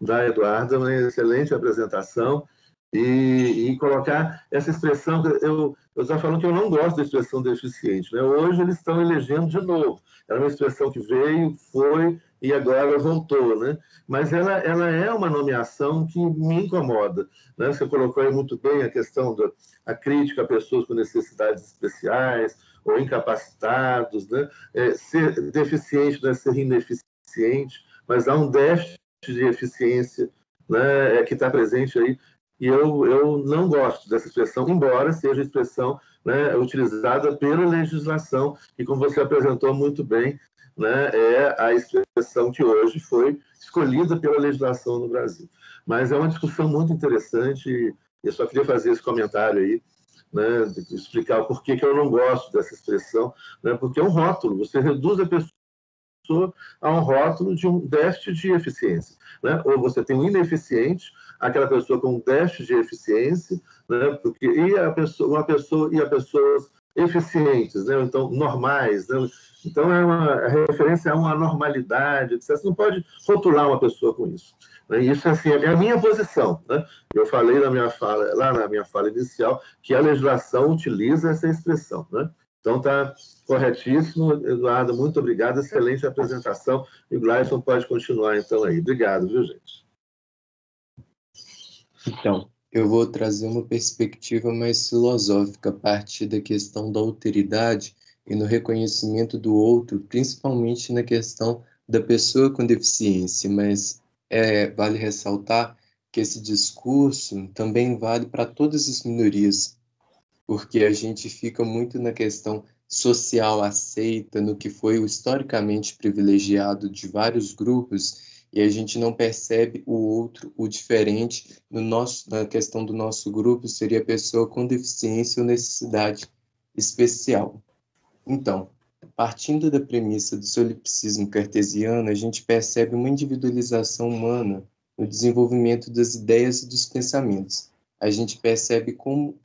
da Eduarda, uma excelente apresentação, e colocar essa expressão, eu já falando que eu não gosto da expressão deficiente, né? Hoje eles estão elegendo de novo, era uma expressão que veio, foi e agora voltou, né? Mas ela é uma nomeação que me incomoda, né? Você colocou aí muito bem a questão da crítica a pessoas com necessidades especiais ou incapacitados, né? Ser deficiente não é ser ineficiente, mas há um déficit de eficiência, né, que está presente aí, e eu não gosto dessa expressão, embora seja expressão, né, utilizada pela legislação, e como você apresentou muito bem, né, é a expressão que hoje foi escolhida pela legislação no Brasil. Mas é uma discussão muito interessante, e eu só queria fazer esse comentário aí, né, explicar o porquê que eu não gosto dessa expressão, né, porque é um rótulo, você reduz a pessoa a um rótulo de um déficit de eficiência, né? Ou você tem um ineficiente, aquela pessoa com um déficit de eficiência, né? Uma pessoa e a pessoas eficientes, né? Então normais, né? Então a referência a uma normalidade, etc. Você não pode rotular uma pessoa com isso. Né? Isso assim, é a minha posição, né? Eu falei lá na minha fala inicial que a legislação utiliza essa expressão, né? Então está corretíssimo, Eduardo, muito obrigado, excelente apresentação, e o Gleison pode continuar então aí. Obrigado, viu, gente? Então, eu vou trazer uma perspectiva mais filosófica a partir da questão da alteridade e no reconhecimento do outro, principalmente na questão da pessoa com deficiência, mas vale ressaltar que esse discurso também vale para todas as minorias, porque a gente fica muito na questão social aceita, no que foi o historicamente privilegiado de vários grupos, e a gente não percebe o outro, o diferente. Na questão do nosso grupo, seria a pessoa com deficiência ou necessidade especial. Então, partindo da premissa do solipsismo cartesiano, a gente percebe uma individualização humana no desenvolvimento das ideias e dos pensamentos. A gente percebe como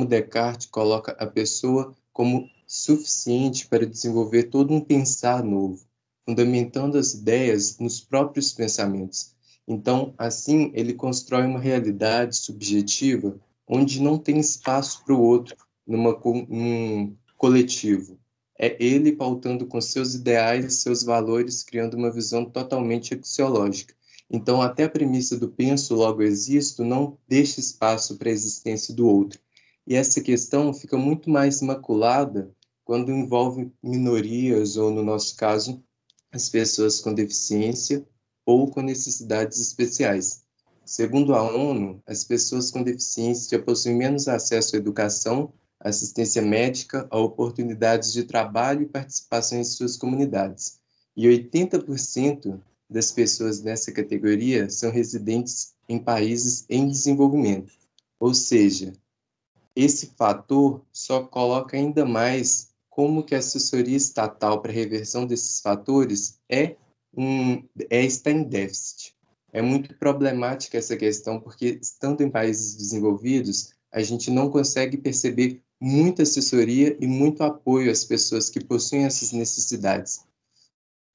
Descartes coloca a pessoa como suficiente para desenvolver todo um pensar novo, fundamentando as ideias nos próprios pensamentos. Então, assim, ele constrói uma realidade subjetiva onde não tem espaço para o outro num coletivo. É ele pautando com seus ideais, seus valores, criando uma visão totalmente axiológica. Então, até a premissa do penso, logo existo, não deixa espaço para a existência do outro. E essa questão fica muito mais maculada quando envolve minorias, ou, no nosso caso, as pessoas com deficiência ou com necessidades especiais. Segundo a ONU, as pessoas com deficiência possuem menos acesso à educação, assistência médica, a oportunidades de trabalho e participação em suas comunidades. E 80% das pessoas nessa categoria são residentes em países em desenvolvimento. Ou seja, esse fator só coloca ainda mais como que a assessoria estatal para a reversão desses fatores está em déficit. É muito problemática essa questão, porque, estando em países desenvolvidos, a gente não consegue perceber muita assessoria e muito apoio às pessoas que possuem essas necessidades.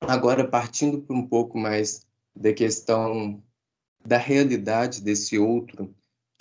Agora, partindo para um pouco mais da questão da realidade desse outro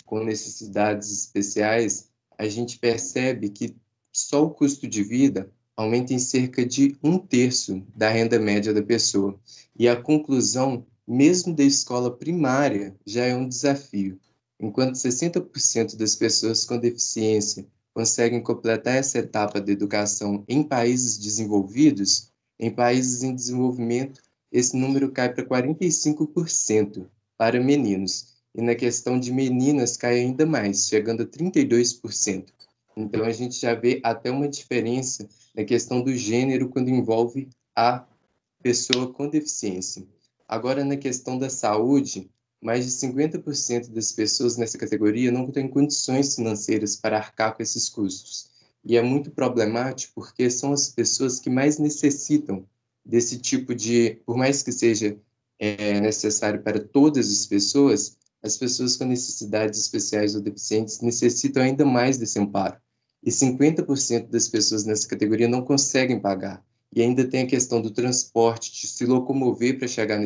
com necessidades especiais, a gente percebe que só o custo de vida aumenta em cerca de 1/3 da renda média da pessoa. E a conclusão, mesmo da escola primária, já é um desafio. Enquanto 60% das pessoas com deficiência conseguem completar essa etapa da educação em países desenvolvidos, em países em desenvolvimento, esse número cai para 45% para meninos. E na questão de meninas cai ainda mais, chegando a 32%. Então, a gente já vê até uma diferença na questão do gênero quando envolve a pessoa com deficiência. Agora, na questão da saúde, mais de 50% das pessoas nessa categoria não têm condições financeiras para arcar com esses custos. E é muito problemático porque são as pessoas que mais necessitam desse tipo de, por mais que seja necessário para todas as pessoas com necessidades especiais ou deficientes necessitam ainda mais desse amparo. E 50% das pessoas nessa categoria não conseguem pagar. E ainda tem a questão do transporte, de se locomover para chegar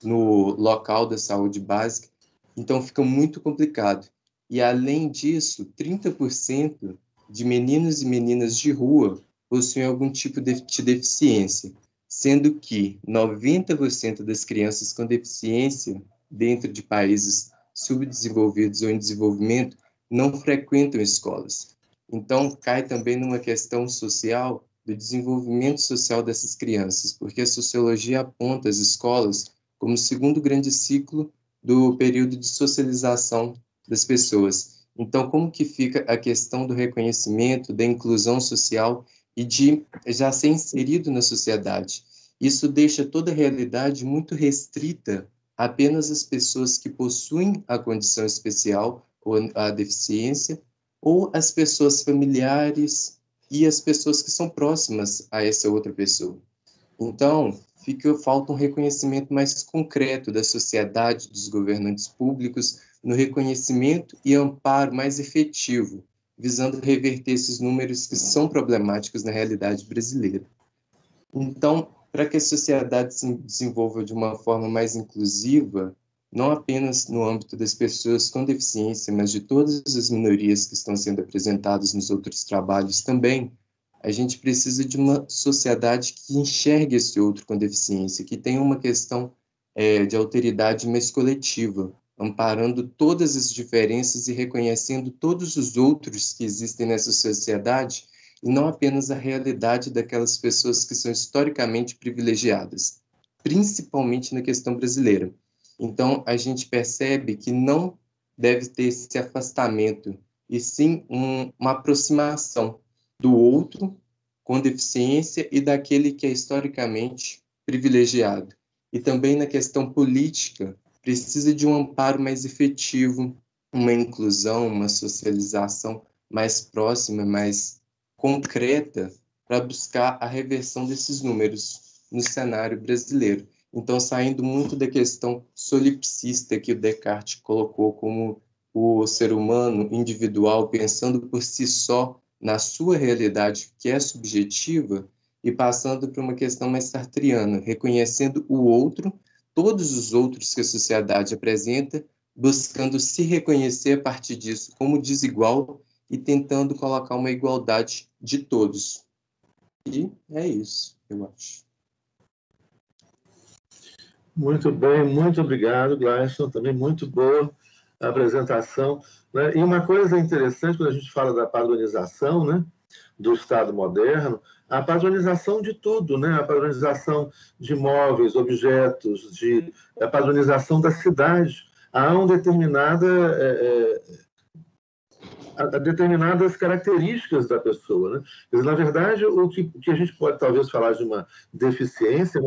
no local da saúde básica. Então, fica muito complicado. E, além disso, 30% de meninos e meninas de rua possuem algum tipo de deficiência, sendo que 90% das crianças com deficiência dentro de países subdesenvolvidos ou em desenvolvimento não frequentam escolas. Então, cai também numa questão social do desenvolvimento social dessas crianças, porque a sociologia aponta as escolas como o segundo grande ciclo do período de socialização das pessoas. Então, como que fica a questão do reconhecimento, da inclusão social e de já ser inserido na sociedade? Isso deixa toda a realidade muito restrita a apenas as pessoas que possuem a condição especial ou a deficiência, ou as pessoas familiares e as pessoas que são próximas a essa outra pessoa. Então, falta um reconhecimento mais concreto da sociedade, dos governantes públicos, no reconhecimento e amparo mais efetivo, visando reverter esses números que são problemáticos na realidade brasileira. Então, para que a sociedade se desenvolva de uma forma mais inclusiva, não apenas no âmbito das pessoas com deficiência, mas de todas as minorias que estão sendo apresentadas nos outros trabalhos também, a gente precisa de uma sociedade que enxergue esse outro com deficiência, que tenha uma questão de alteridade mais coletiva, amparando todas as diferenças e reconhecendo todos os outros que existem nessa sociedade, e não apenas a realidade daquelas pessoas que são historicamente privilegiadas, principalmente na questão brasileira. Então, a gente percebe que não deve ter esse afastamento, e sim uma aproximação do outro com deficiência e daquele que é historicamente privilegiado. E também na questão política, precisa de um amparo mais efetivo, uma inclusão, uma socialização mais próxima, mais concreta, para buscar a reversão desses números no cenário brasileiro. Então, saindo muito da questão solipsista que o Descartes colocou como o ser humano individual, pensando por si só na sua realidade, que é subjetiva, e passando para uma questão mais sartriana, reconhecendo o outro, todos os outros que a sociedade apresenta, buscando se reconhecer a partir disso como desigual e tentando colocar uma igualdade de todos. E é isso, eu acho. Muito bem, muito obrigado, Gleison. Também muito boa a apresentação. Né? E uma coisa interessante, quando a gente fala da padronização, né, do Estado moderno, a padronização de tudo, né? A padronização de móveis, objetos, a padronização da cidade. Há determinadas características da pessoa. Né? Quer dizer, na verdade, o que a gente pode talvez falar de uma deficiência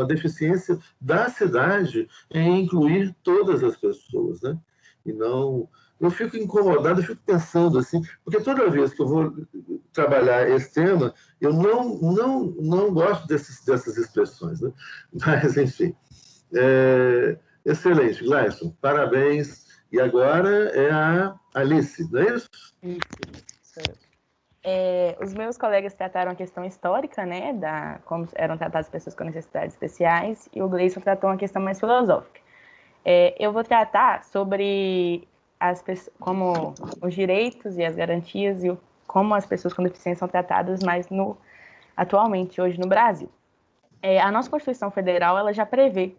da cidade em incluir todas as pessoas. Né? E não... Eu fico incomodado, eu fico pensando assim, porque toda vez que eu vou trabalhar esse tema, eu não gosto dessas expressões. Né? Mas, enfim. Excelente, Gleison. Parabéns. E agora é a Alice, não é isso? Isso. Os meus colegas trataram a questão histórica, né, como eram tratadas pessoas com necessidades especiais, e o Gleison tratou uma questão mais filosófica. Eu vou tratar sobre como os direitos e as garantias e como as pessoas com deficiência são tratadas mais atualmente, hoje no Brasil. A nossa Constituição Federal ela já prevê,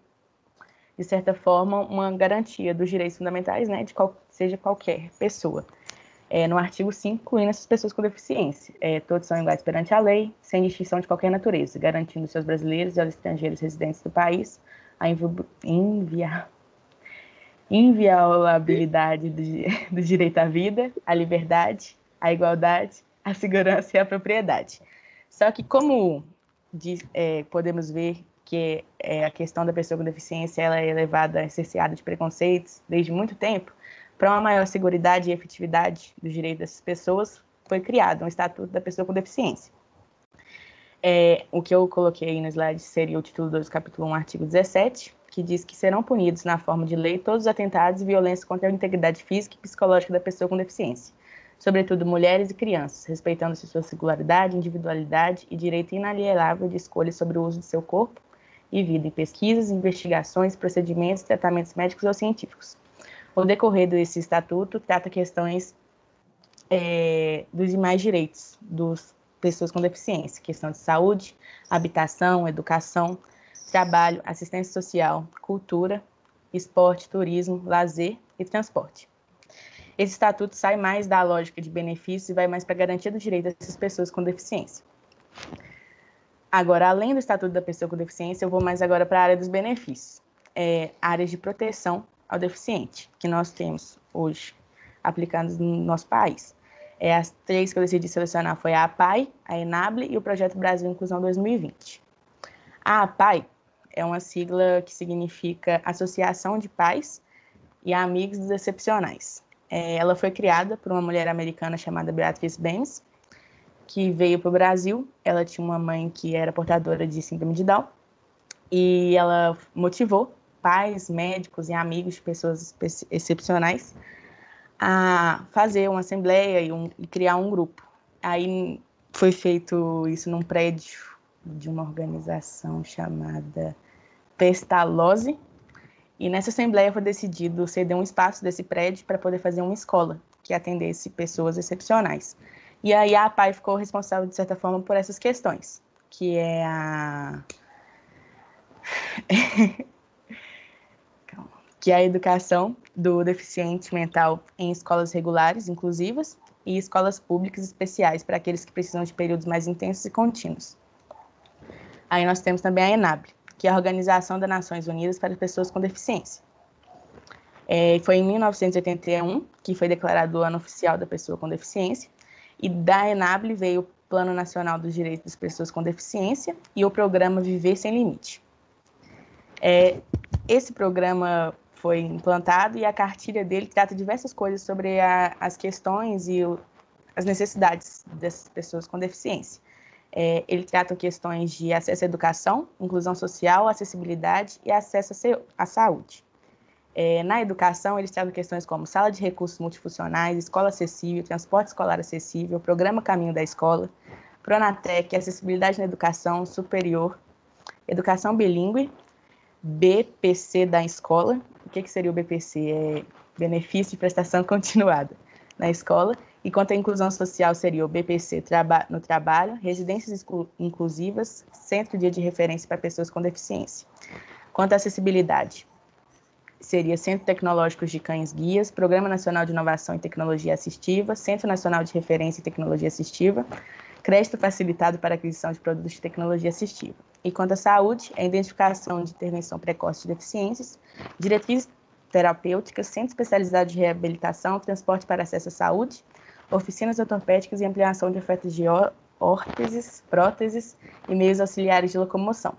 de certa forma, uma garantia dos direitos fundamentais, né, seja qualquer pessoa. No artigo 5, incluindo essas pessoas com deficiência. Todos são iguais perante a lei, sem distinção de qualquer natureza, garantindo aos seus brasileiros e aos estrangeiros residentes do país a inviolabilidade do direito à vida, à liberdade, à igualdade, à segurança e à propriedade. Só que, como podemos ver que a questão da pessoa com deficiência ela é levada, cerceada de preconceitos desde muito tempo, para uma maior seguridade e efetividade dos direitos dessas pessoas, foi criado um Estatuto da Pessoa com Deficiência. O que eu coloquei aí no slide seria o título 2 do capítulo 1, artigo 17, que diz que serão punidos na forma de lei todos os atentados e violências contra a integridade física e psicológica da pessoa com deficiência, sobretudo mulheres e crianças, respeitando-se sua singularidade, individualidade e direito inalienável de escolha sobre o uso de seu corpo e vida em pesquisas, investigações, procedimentos, tratamentos médicos ou científicos. O decorrer desse estatuto trata questões dos demais direitos das pessoas com deficiência, questão de saúde, habitação, educação, trabalho, assistência social, cultura, esporte, turismo, lazer e transporte. Esse estatuto sai mais da lógica de benefícios e vai mais para a garantia do direito dessas pessoas com deficiência. Agora, além do Estatuto da Pessoa com Deficiência, eu vou mais agora para a área dos benefícios. Áreas de proteção ao deficiente, que nós temos hoje aplicadas no nosso país. As 3 que eu decidi selecionar foi a APAI, a ENABLE e o Projeto Brasil Inclusão 2020. A APAI é uma sigla que significa Associação de Pais e Amigos dos Excepcionais. Ela foi criada por uma mulher americana chamada Beatriz Benz, que veio para o Brasil. Ela tinha uma mãe que era portadora de síndrome de Down e ela motivou pais, médicos e amigos de pessoas excepcionais a fazer uma assembleia e criar um grupo. Aí foi feito isso num prédio de uma organização chamada Pestalozzi, e nessa assembleia foi decidido ceder um espaço desse prédio para poder fazer uma escola que atendesse pessoas excepcionais. E aí a APAI ficou responsável, de certa forma, por essas questões, que é a educação do deficiente mental em escolas regulares, inclusivas, e escolas públicas especiais para aqueles que precisam de períodos mais intensos e contínuos. Aí nós temos também a ENABLE, que é a Organização das Nações Unidas para Pessoas com Deficiência. Foi em 1981 que foi declarado o Ano Oficial da Pessoa com Deficiência, e da ENABLE veio o Plano Nacional dos Direitos das Pessoas com Deficiência e o programa Viver Sem Limite. Esse programa foi implantado e a cartilha dele trata diversas coisas sobre as questões e as necessidades dessas pessoas com deficiência. Ele trata questões de acesso à educação, inclusão social, acessibilidade e acesso à saúde. Na educação, eles tratam questões como sala de recursos multifuncionais, escola acessível, transporte escolar acessível, programa Caminho da Escola, Pronatec, acessibilidade na educação superior, educação bilíngue, BPC da escola. O que seria o BPC? Benefício de prestação continuada na escola. E quanto à inclusão social, seria o BPC no trabalho, residências inclusivas, centro de referência para pessoas com deficiência. Quanto à acessibilidade, seria Centro Tecnológico de Cães Guias, Programa Nacional de Inovação e Tecnologia Assistiva, Centro Nacional de Referência em Tecnologia Assistiva, crédito facilitado para aquisição de produtos de tecnologia assistiva. E quanto à saúde, a identificação de intervenção precoce de deficiências, diretrizes terapêuticas, centro especializado de reabilitação, transporte para acesso à saúde, oficinas ortopédicas e ampliação de ofertas de órteses, próteses e meios auxiliares de locomoção.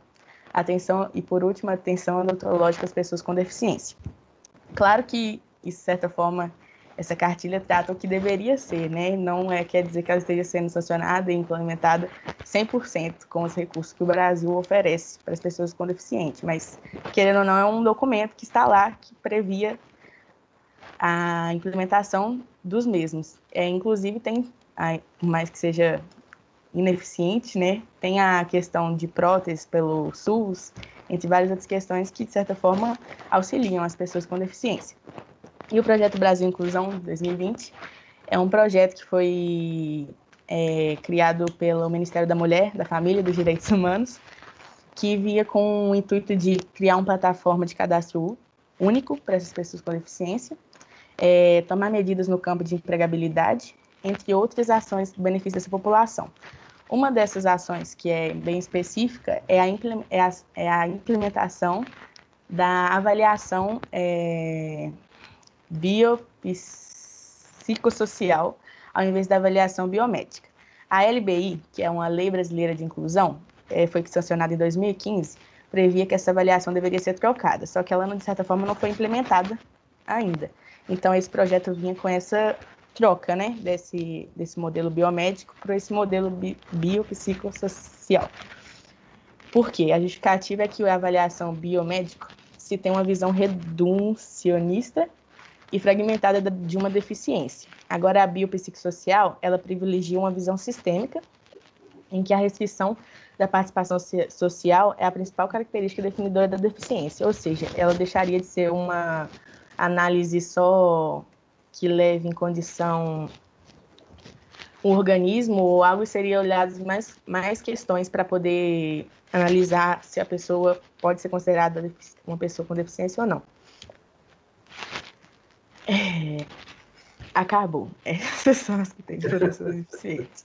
Atenção, e por último, atenção odontológica às pessoas com deficiência. Claro que, de certa forma, essa cartilha trata o que deveria ser, né? Não quer dizer que ela esteja sendo sancionada e implementada 100% com os recursos que o Brasil oferece para as pessoas com deficiência, mas, querendo ou não, é um documento que está lá, que previa a implementação dos mesmos. Inclusive, tem por mais que seja ineficiente, né? Tem a questão de prótese pelo SUS, entre várias outras questões que, de certa forma, auxiliam as pessoas com deficiência. E o Projeto Brasil Inclusão 2020 é um projeto que foi criado pelo Ministério da Mulher, da Família e dos Direitos Humanos, que via com o intuito de criar uma plataforma de cadastro único para essas pessoas com deficiência, tomar medidas no campo de empregabilidade, entre outras ações que beneficiam essa população. Uma dessas ações, que é bem específica, é a implementação da avaliação biopsicossocial, ao invés da avaliação biomédica. A LBI, que é uma Lei Brasileira de Inclusão, foi sancionada em 2015, previa que essa avaliação deveria ser trocada, só que ela, de certa forma, não foi implementada ainda. Então, esse projeto vinha com essa troca, né, desse modelo biomédico para esse modelo biopsicossocial. Por quê? A justificativa é que a avaliação biomédica se tem uma visão reducionista e fragmentada de uma deficiência. Agora, a biopsicossocial, ela privilegia uma visão sistêmica, em que a restrição da participação social é a principal característica definidora da deficiência, ou seja, ela deixaria de ser uma análise só que leve em condição um organismo ou algo, e seria olhado mais questões para poder analisar se a pessoa pode ser considerada uma pessoa com deficiência ou não. Acabou. Essas são as que têm professores deficientes.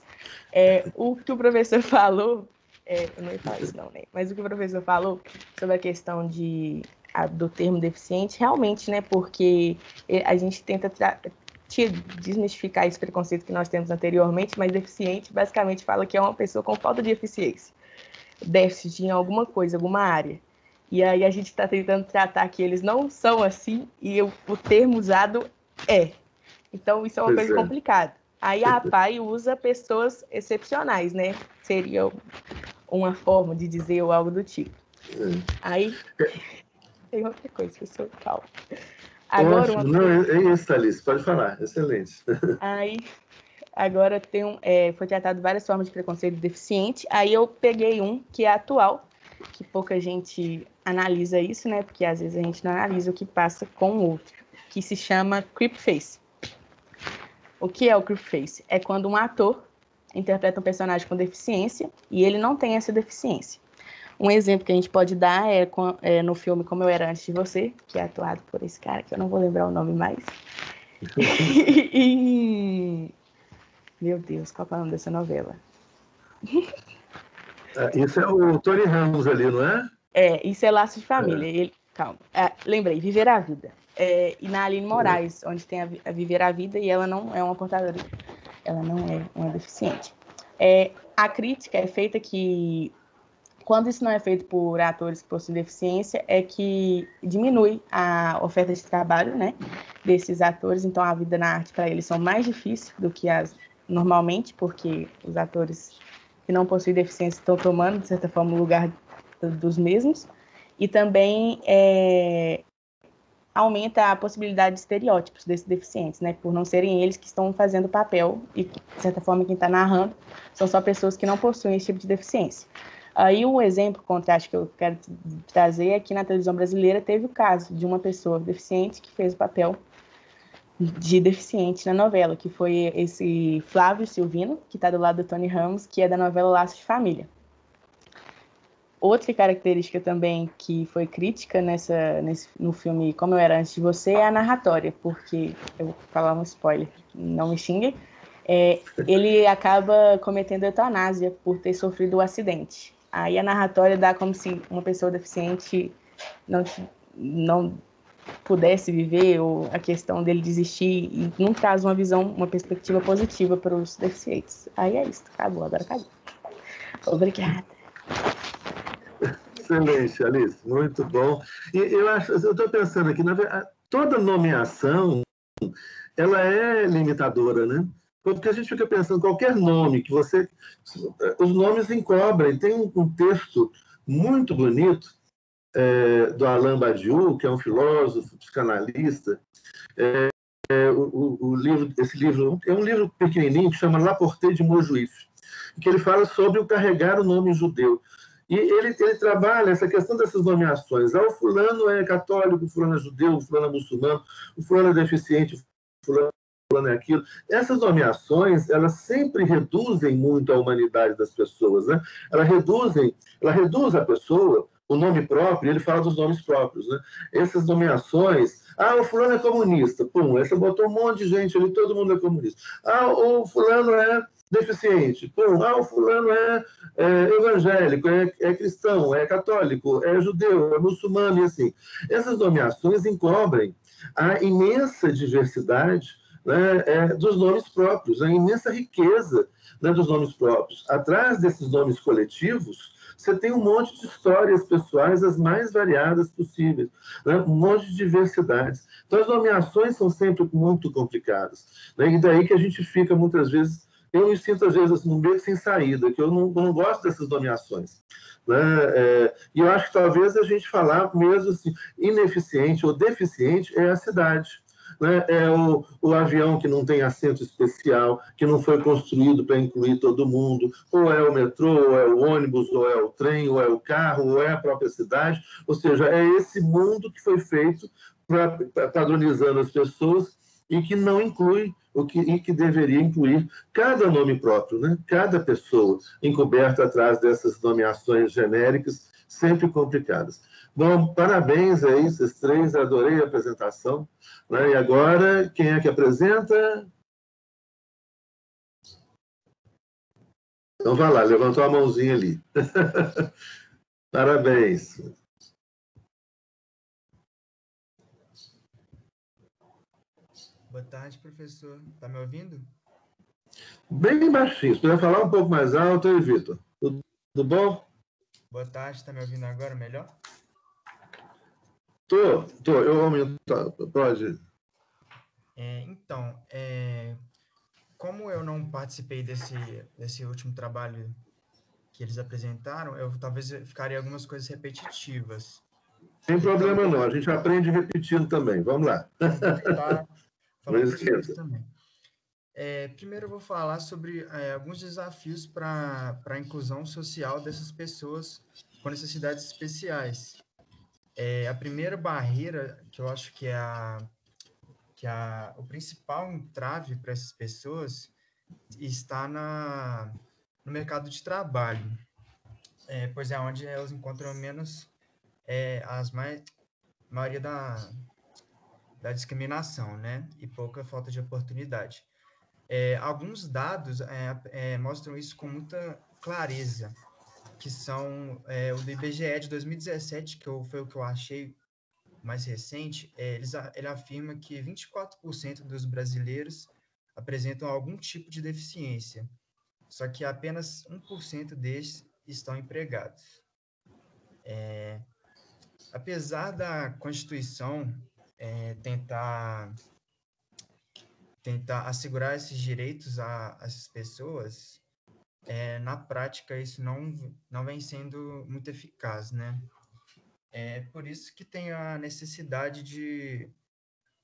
O que o professor falou, eu não ia falar isso não, né? Mas o que o professor falou sobre a questão do termo deficiente, realmente, né? Porque a gente tenta desmistificar esse preconceito que nós temos anteriormente, mas deficiente basicamente fala que é uma pessoa com falta de eficiência, déficit em alguma coisa, alguma área. E aí a gente está tentando tratar que eles não são assim e o termo usado é. Então, isso é uma coisa complicada. Aí a APAE usa pessoas excepcionais, né? Seria uma forma de dizer ou algo do tipo. Aí, tem outra coisa, pessoal, calma. Agora, ótimo, não, é isso, Alice, pode falar, excelente. Aí, agora foi tratado várias formas de preconceito deficiente, aí eu peguei um que é atual, que pouca gente analisa isso, né? Porque às vezes a gente não analisa o que passa com o outro, que se chama creepface. O que é o creepface? É quando um ator interpreta um personagem com deficiência e ele não tem essa deficiência. Um exemplo que a gente pode dar é no filme Como Eu Era Antes de Você, que é atuado por esse cara, que eu não vou lembrar o nome mais. Meu Deus, qual é o nome dessa novela? Isso é o Tony Ramos ali, não é? Isso é Laços de Família. Calma. Lembrei, Viver a Vida. E na Aline Moraes, onde tem a Viver a Vida, e ela não é uma portadora, ela não é uma deficiente. A crítica é feita que, quando isso não é feito por atores que possuem deficiência, é que diminui a oferta de trabalho, né, desses atores. Então, a vida na arte para eles são mais difíceis do que as normalmente, porque os atores que não possuem deficiência estão tomando, de certa forma, o lugar dos mesmos. E também aumenta a possibilidade de estereótipos desses deficientes, né, por não serem eles que estão fazendo o papel e, de certa forma, quem está narrando são só pessoas que não possuem esse tipo de deficiência. Aí um exemplo contraste que eu quero trazer é que na televisão brasileira teve o caso de uma pessoa deficiente que fez o papel de deficiente na novela, que foi esse Flávio Silvino, que está do lado do Tony Ramos, que é da novela Laços de Família. Outra característica também que foi crítica no filme Como Eu Era Antes de Você é a narratória, porque, eu vou falar um spoiler, não me xinguem, ele acaba cometendo eutanásia por ter sofrido o acidente. Aí a narratória dá como se uma pessoa deficiente não pudesse viver, ou a questão dele desistir, e não traz uma perspectiva positiva para os deficientes. Aí é isso, acabou, agora acabou. Obrigada. Excelente, Alice, muito bom. E eu estou pensando aqui, toda nomeação, ela é limitadora, né? Porque a gente fica pensando, qualquer nome que você... Os nomes encobrem. Tem um texto muito bonito do Alain Badiou, que é um filósofo, psicanalista, esse livro é um livro pequenininho que chama Laporte de Montjuïc, que ele fala sobre o carregar o nome judeu. E ele trabalha essa questão dessas nomeações. O fulano é católico, o fulano é judeu, o fulano é muçulmano, o fulano é deficiente, o fulano é aquilo. Essas nomeações, elas sempre reduzem muito a humanidade das pessoas, né? Ela reduz a pessoa, o nome próprio, ele fala dos nomes próprios, né? Essas nomeações, o fulano é comunista, pum, você botou um monte de gente ali, todo mundo é comunista. O fulano é deficiente, pum, o fulano é evangélico, é cristão, é católico, é judeu, é muçulmano, e assim. Essas nomeações encobrem a imensa diversidade, né, dos nomes próprios, a imensa riqueza, né, dos nomes próprios. Atrás desses nomes coletivos, você tem um monte de histórias pessoais as mais variadas possíveis, né? Um monte de diversidades. Então, as nomeações são sempre muito complicadas, né? E daí que a gente fica, muitas vezes, eu me sinto, às vezes, num beco sem saída, que eu não gosto dessas nomeações, né? E eu acho que talvez a gente falar mesmo assim, ineficiente ou deficiente é a cidade. Né? É o avião que não tem assento especial, que não foi construído para incluir todo mundo, ou é o metrô, ou é o ônibus, ou é o trem, ou é o carro, ou é a própria cidade. Ou seja, é esse mundo que foi feito padronizando as pessoas e que não inclui e que deveria incluir cada nome próprio, né? Cada pessoa encoberta atrás dessas nomeações genéricas, sempre complicadas. Bom, parabéns aí, vocês três, adorei a apresentação. Né? E agora, quem é que apresenta? Então, vai lá, levantou a mãozinha ali. Parabéns. Boa tarde, professor. Está me ouvindo? Bem baixinho. Se puder falar um pouco mais alto aí, Vitor. Tudo bom? Boa tarde. Está me ouvindo agora melhor? Tô. Eu aumento. Pode. Então, como eu não participei desse último trabalho que eles apresentaram, eu talvez ficaria algumas coisas repetitivas. Sem problema não, a gente aprende repetindo também. Vamos lá. Então, vou tentar falar um pouquinho disso também. Primeiro eu vou falar sobre alguns desafios para a inclusão social dessas pessoas com necessidades especiais. A primeira barreira, que eu acho que o principal entrave para essas pessoas está no mercado de trabalho, pois é onde elas encontram menos maioria da discriminação, né? E pouca falta de oportunidade. Alguns dados mostram isso com muita clareza, que são o do IBGE de 2017, foi o que eu achei mais recente. Ele afirma que 24% dos brasileiros apresentam algum tipo de deficiência, só que apenas 1% destes estão empregados. Apesar da Constituição tentar assegurar esses direitos a essas pessoas, na prática isso não vem sendo muito eficaz, né? Por isso que tem a necessidade de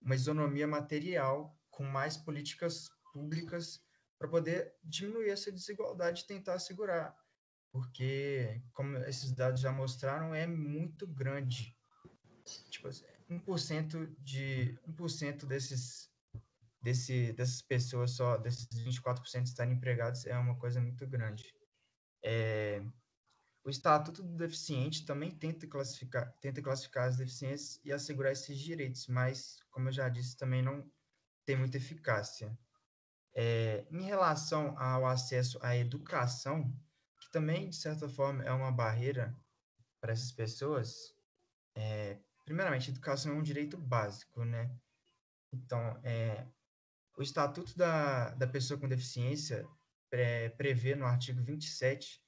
uma isonomia material com mais políticas públicas para poder diminuir essa desigualdade e tentar assegurar, porque, como esses dados já mostraram, é muito grande. Tipo, 1% dessas pessoas, só desses 24% estarem empregados, é uma coisa muito grande. O Estatuto do Deficiente também tenta classificar as deficiências e assegurar esses direitos, mas, como eu já disse, também não tem muita eficácia. Em relação ao acesso à educação, que também, de certa forma, é uma barreira para essas pessoas, primeiramente, a educação é um direito básico, né? Então, o Estatuto da Pessoa com Deficiência prevê no artigo 27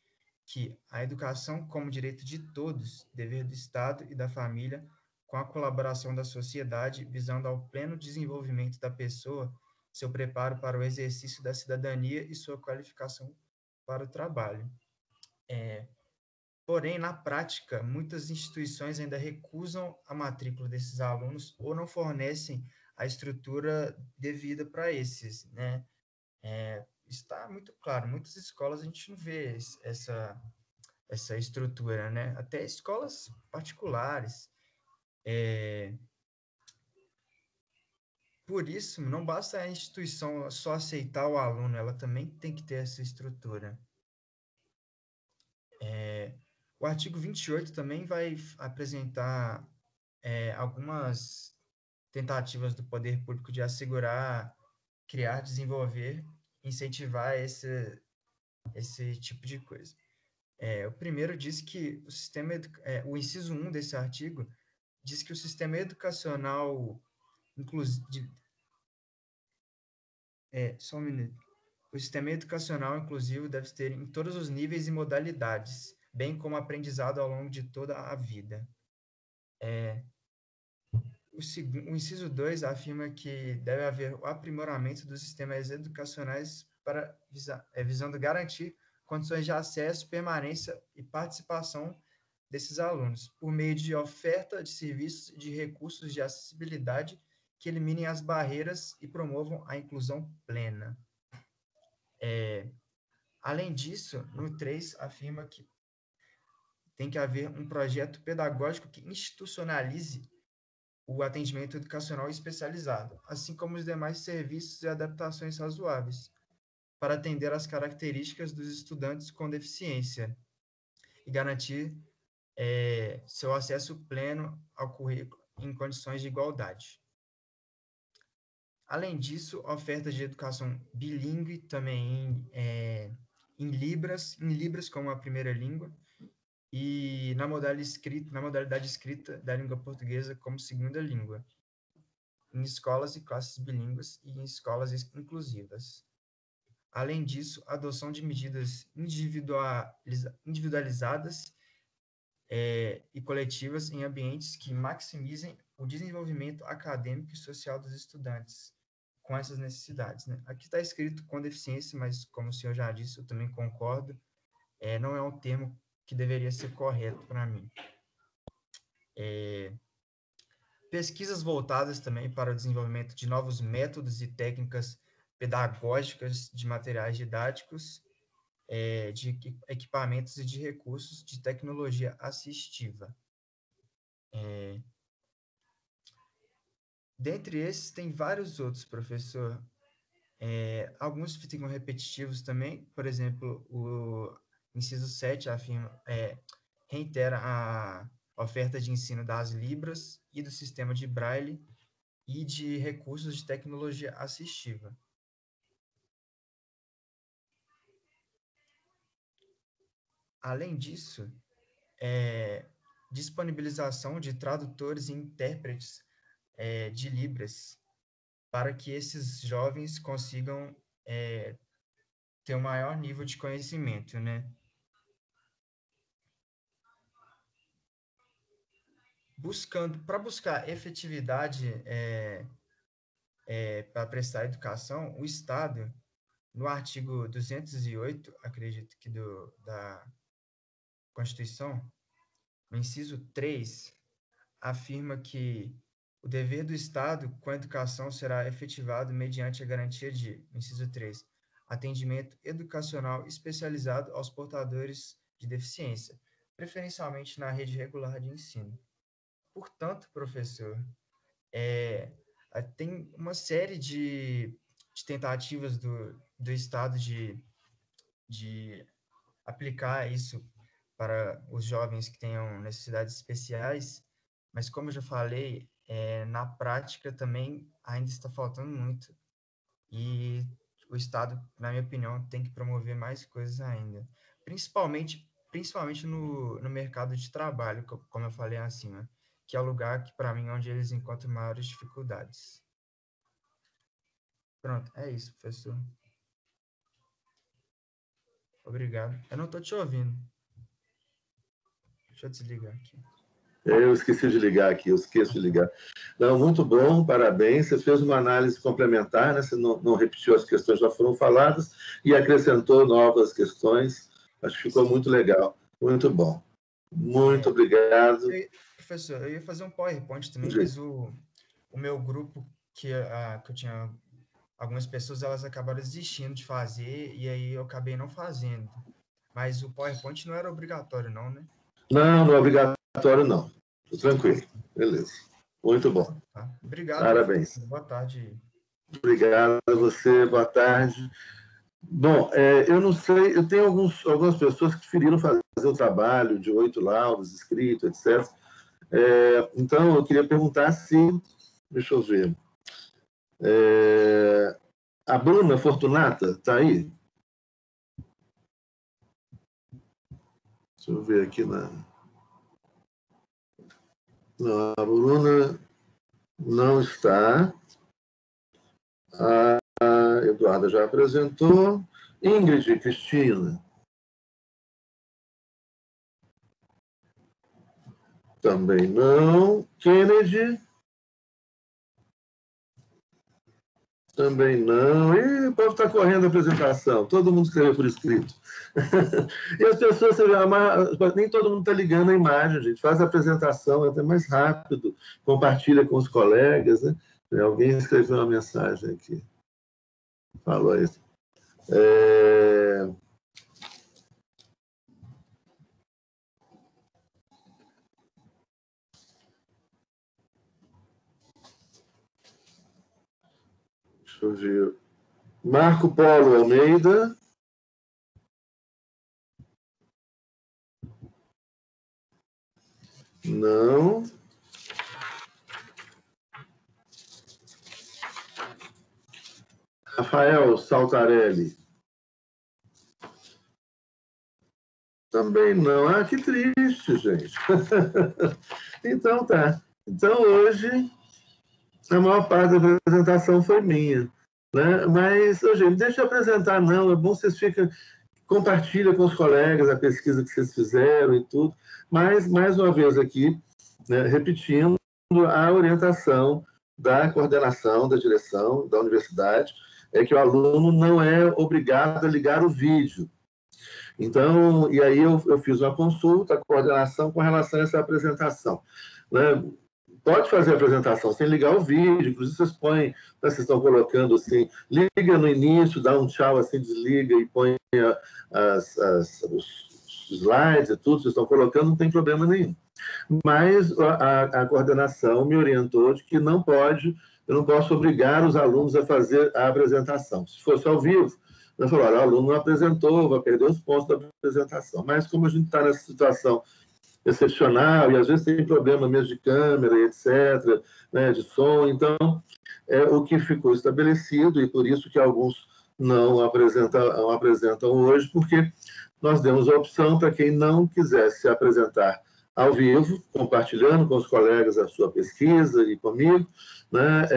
que a educação como direito de todos, dever do Estado e da família, com a colaboração da sociedade, visando ao pleno desenvolvimento da pessoa, seu preparo para o exercício da cidadania e sua qualificação para o trabalho. Porém, na prática, muitas instituições ainda recusam a matrícula desses alunos ou não fornecem a estrutura devida para esses, né? Está muito claro, muitas escolas a gente não vê essa estrutura, né? Até escolas particulares. Por isso, não basta a instituição só aceitar o aluno, ela também tem que ter essa estrutura. O artigo 28 também vai apresentar algumas tentativas do poder público de assegurar, criar, desenvolver, incentivar esse tipo de coisa. O primeiro diz que o inciso 1 desse artigo diz que o sistema educacional só um minuto. O sistema educacional inclusivo deve ter em todos os níveis e modalidades, bem como aprendizado ao longo de toda a vida. O inciso 2 afirma que deve haver o aprimoramento dos sistemas educacionais visando garantir condições de acesso, permanência e participação desses alunos, por meio de oferta de serviços e de recursos de acessibilidade que eliminem as barreiras e promovam a inclusão plena. Além disso, no 3 afirma que tem que haver um projeto pedagógico que institucionalize o atendimento educacional especializado, assim como os demais serviços e adaptações razoáveis, para atender às características dos estudantes com deficiência e garantir seu acesso pleno ao currículo em condições de igualdade. Além disso, oferta de educação bilíngue também em Libras como a primeira língua, e na modalidade escrita da língua portuguesa como segunda língua, em escolas e classes bilíngues e em escolas inclusivas. Além disso, a adoção de medidas individualizadas e coletivas em ambientes que maximizem o desenvolvimento acadêmico e social dos estudantes com essas necessidades, né? Aqui está escrito com deficiência, mas como o senhor já disse, eu também concordo, não é um termo que deveria ser correto para mim. Pesquisas voltadas também para o desenvolvimento de novos métodos e técnicas pedagógicas de materiais didáticos, de equipamentos e de recursos de tecnologia assistiva. Dentre esses, tem vários outros, professor. Alguns ficam repetitivos também, por exemplo, o inciso 7 reitera a oferta de ensino das Libras e do sistema de Braille e de recursos de tecnologia assistiva. Além disso, disponibilização de tradutores e intérpretes de Libras, para que esses jovens consigam ter um maior nível de conhecimento, né? Para buscar efetividade para prestar educação, o Estado, no artigo 208, acredito que da Constituição, no inciso 3, afirma que o dever do Estado com a educação será efetivado mediante a garantia de, no inciso 3, atendimento educacional especializado aos portadores de deficiência, preferencialmente na rede regular de ensino. Portanto, professor, tem uma série de tentativas do Estado de aplicar isso para os jovens que tenham necessidades especiais, mas como eu já falei, na prática também ainda está faltando muito, e o Estado, na minha opinião, tem que promover mais coisas ainda, principalmente no mercado de trabalho, como eu falei acima, que é o lugar que, para mim, é onde eles encontram maiores dificuldades. Pronto, é isso, professor. Obrigado. Eu não estou te ouvindo. Deixa eu desligar aqui. Eu esqueci de ligar aqui, eu esqueço de ligar. Não, muito bom, parabéns. Você fez uma análise complementar, né? Você não repetiu as questões que já foram faladas e acrescentou novas questões. Acho que ficou muito legal. Muito bom. Muito obrigado. Professor, eu ia fazer um PowerPoint também, mas o meu grupo que eu tinha algumas pessoas, elas acabaram desistindo de fazer, e aí eu acabei não fazendo. Mas o PowerPoint não era obrigatório, não, né? Não, não é obrigatório, não. Tranquilo. Beleza. Muito bom. Tá. Obrigado, Parabéns. professor. Boa tarde. Obrigado a você. Boa tarde. Bom, eu não sei, eu tenho algumas pessoas que preferiram fazer o trabalho de 8 laudos, escrito, etc. Então, eu queria perguntar se, deixa eu ver, a Bruna Fortunata está aí? Deixa eu ver aqui na... Não, a Bruna não está. A Eduarda já apresentou. Ingrid, Cristina. Também não. Kennedy. Também não. E o povo está correndo a apresentação. Todo mundo escreveu por escrito. E as pessoas, você vê, nem todo mundo está ligando a imagem, gente. Faz a apresentação, é até mais rápido. Compartilha com os colegas. Né? Alguém escreveu uma mensagem aqui. Falou isso. Deixa eu ver. Marco Polo Almeida. Não. Rafael Saltarelli. Também não. Ah, que triste, gente. Então tá. Então hoje a maior parte da apresentação foi minha. Né? Mas, gente, deixa eu apresentar, não. É bom vocês ficam. Compartilha com os colegas a pesquisa que vocês fizeram e tudo. Mas, mais uma vez aqui, né, repetindo a orientação da coordenação, da direção da universidade, é que o aluno não é obrigado a ligar o vídeo. Então, e aí eu fiz uma consulta, a coordenação com relação a essa apresentação. Né? Pode fazer a apresentação sem ligar o vídeo, inclusive vocês põem, né, vocês estão colocando assim, liga no início, dá um tchau assim, desliga e põe os slides e tudo, vocês estão colocando, não tem problema nenhum. Mas a coordenação me orientou de que não pode, eu não posso obrigar os alunos a fazer a apresentação. Se fosse ao vivo, eu falou, olha, o aluno não apresentou, vai perder os pontos da apresentação. Mas como a gente está nessa situação excepcional, e às vezes tem problema mesmo de câmera, etc., né, de som, então é o que ficou estabelecido, e por isso que alguns não apresentam hoje, porque nós demos a opção para quem não quisesse se apresentar ao vivo, compartilhando com os colegas a sua pesquisa e comigo, né,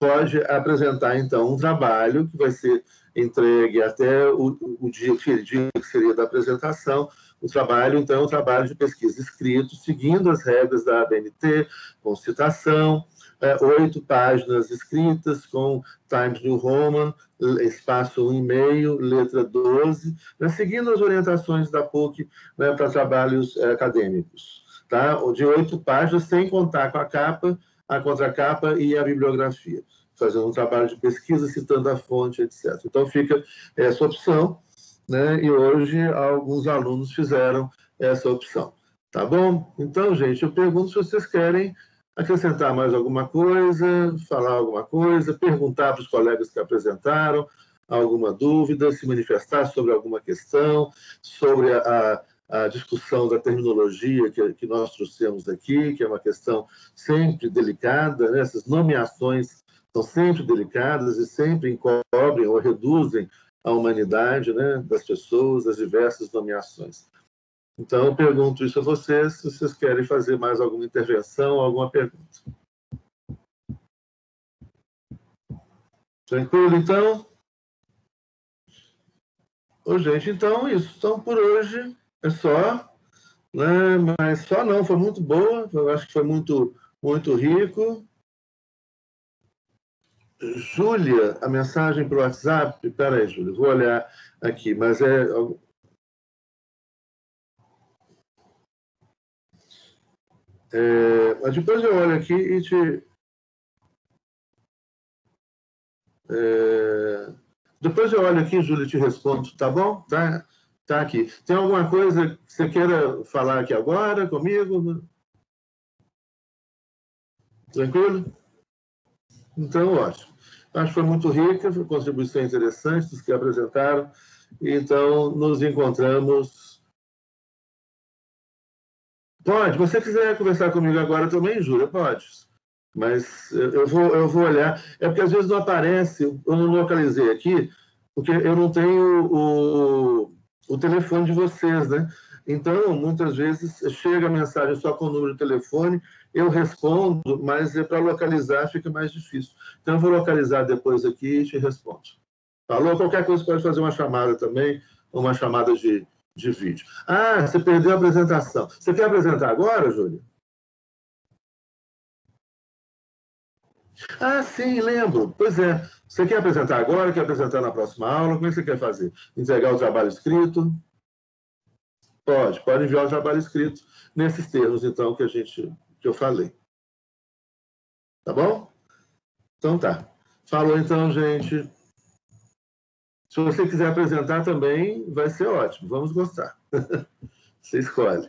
pode apresentar, então, um trabalho que vai ser entregue até o dia que seria da apresentação. O trabalho, então, é um trabalho de pesquisa escrito, seguindo as regras da ABNT, com citação, 8 páginas escritas, com Times New Roman, espaço 1,5, letra 12, né, seguindo as orientações da PUC, né, para trabalhos acadêmicos. Tá? De 8 páginas, sem contar com a capa, a contracapa e a bibliografia, fazendo um trabalho de pesquisa, citando a fonte, etc. Então, fica essa opção, né? E hoje alguns alunos fizeram essa opção. Tá bom? Então, gente, eu pergunto se vocês querem acrescentar mais alguma coisa, falar alguma coisa, perguntar para os colegas que apresentaram alguma dúvida, se manifestar sobre alguma questão, sobre a discussão da terminologia que nós trouxemos aqui, que é uma questão sempre delicada, né? Essas nomeações são sempre delicadas e sempre encobrem ou reduzem a humanidade, né, das pessoas, as diversas nomeações. Então, eu pergunto isso a vocês, se vocês querem fazer mais alguma intervenção, alguma pergunta. Tranquilo, então? Ô, gente, então, isso. Então, por hoje, é só. Né? Mas só não, foi muito boa, eu acho que foi muito, muito rico. Júlia, a mensagem para o WhatsApp, espera aí, Júlia, vou olhar aqui, mas mas depois eu olho aqui e te... Depois eu olho aqui, Júlia, e te respondo, tá bom? Tá aqui. Tem alguma coisa que você queira falar aqui agora comigo? Tranquilo? Então, ótimo. Acho que foi muito rica, foi uma contribuição interessante dos que apresentaram. Então, nos encontramos. Pode, você quiser conversar comigo agora também, Júlia, pode. Mas eu vou olhar. É porque às vezes não aparece, eu não localizei aqui, porque eu não tenho o telefone de vocês, né? Então, muitas vezes, chega a mensagem só com o número de telefone, eu respondo, mas para localizar fica mais difícil. Então, eu vou localizar depois aqui e te respondo. Falou? Qualquer coisa pode fazer uma chamada também, uma chamada de vídeo. Ah, você perdeu a apresentação. Você quer apresentar agora, Júlia? Ah, sim, lembro. Pois é. Você quer apresentar agora? Quer apresentar na próxima aula? Como é que você quer fazer? Entregar o trabalho escrito? Pode enviar o trabalho escrito nesses termos, então, que eu falei. Tá bom? Então tá. Falou então, gente. Se você quiser apresentar também, vai ser ótimo. Vamos gostar. Você escolhe.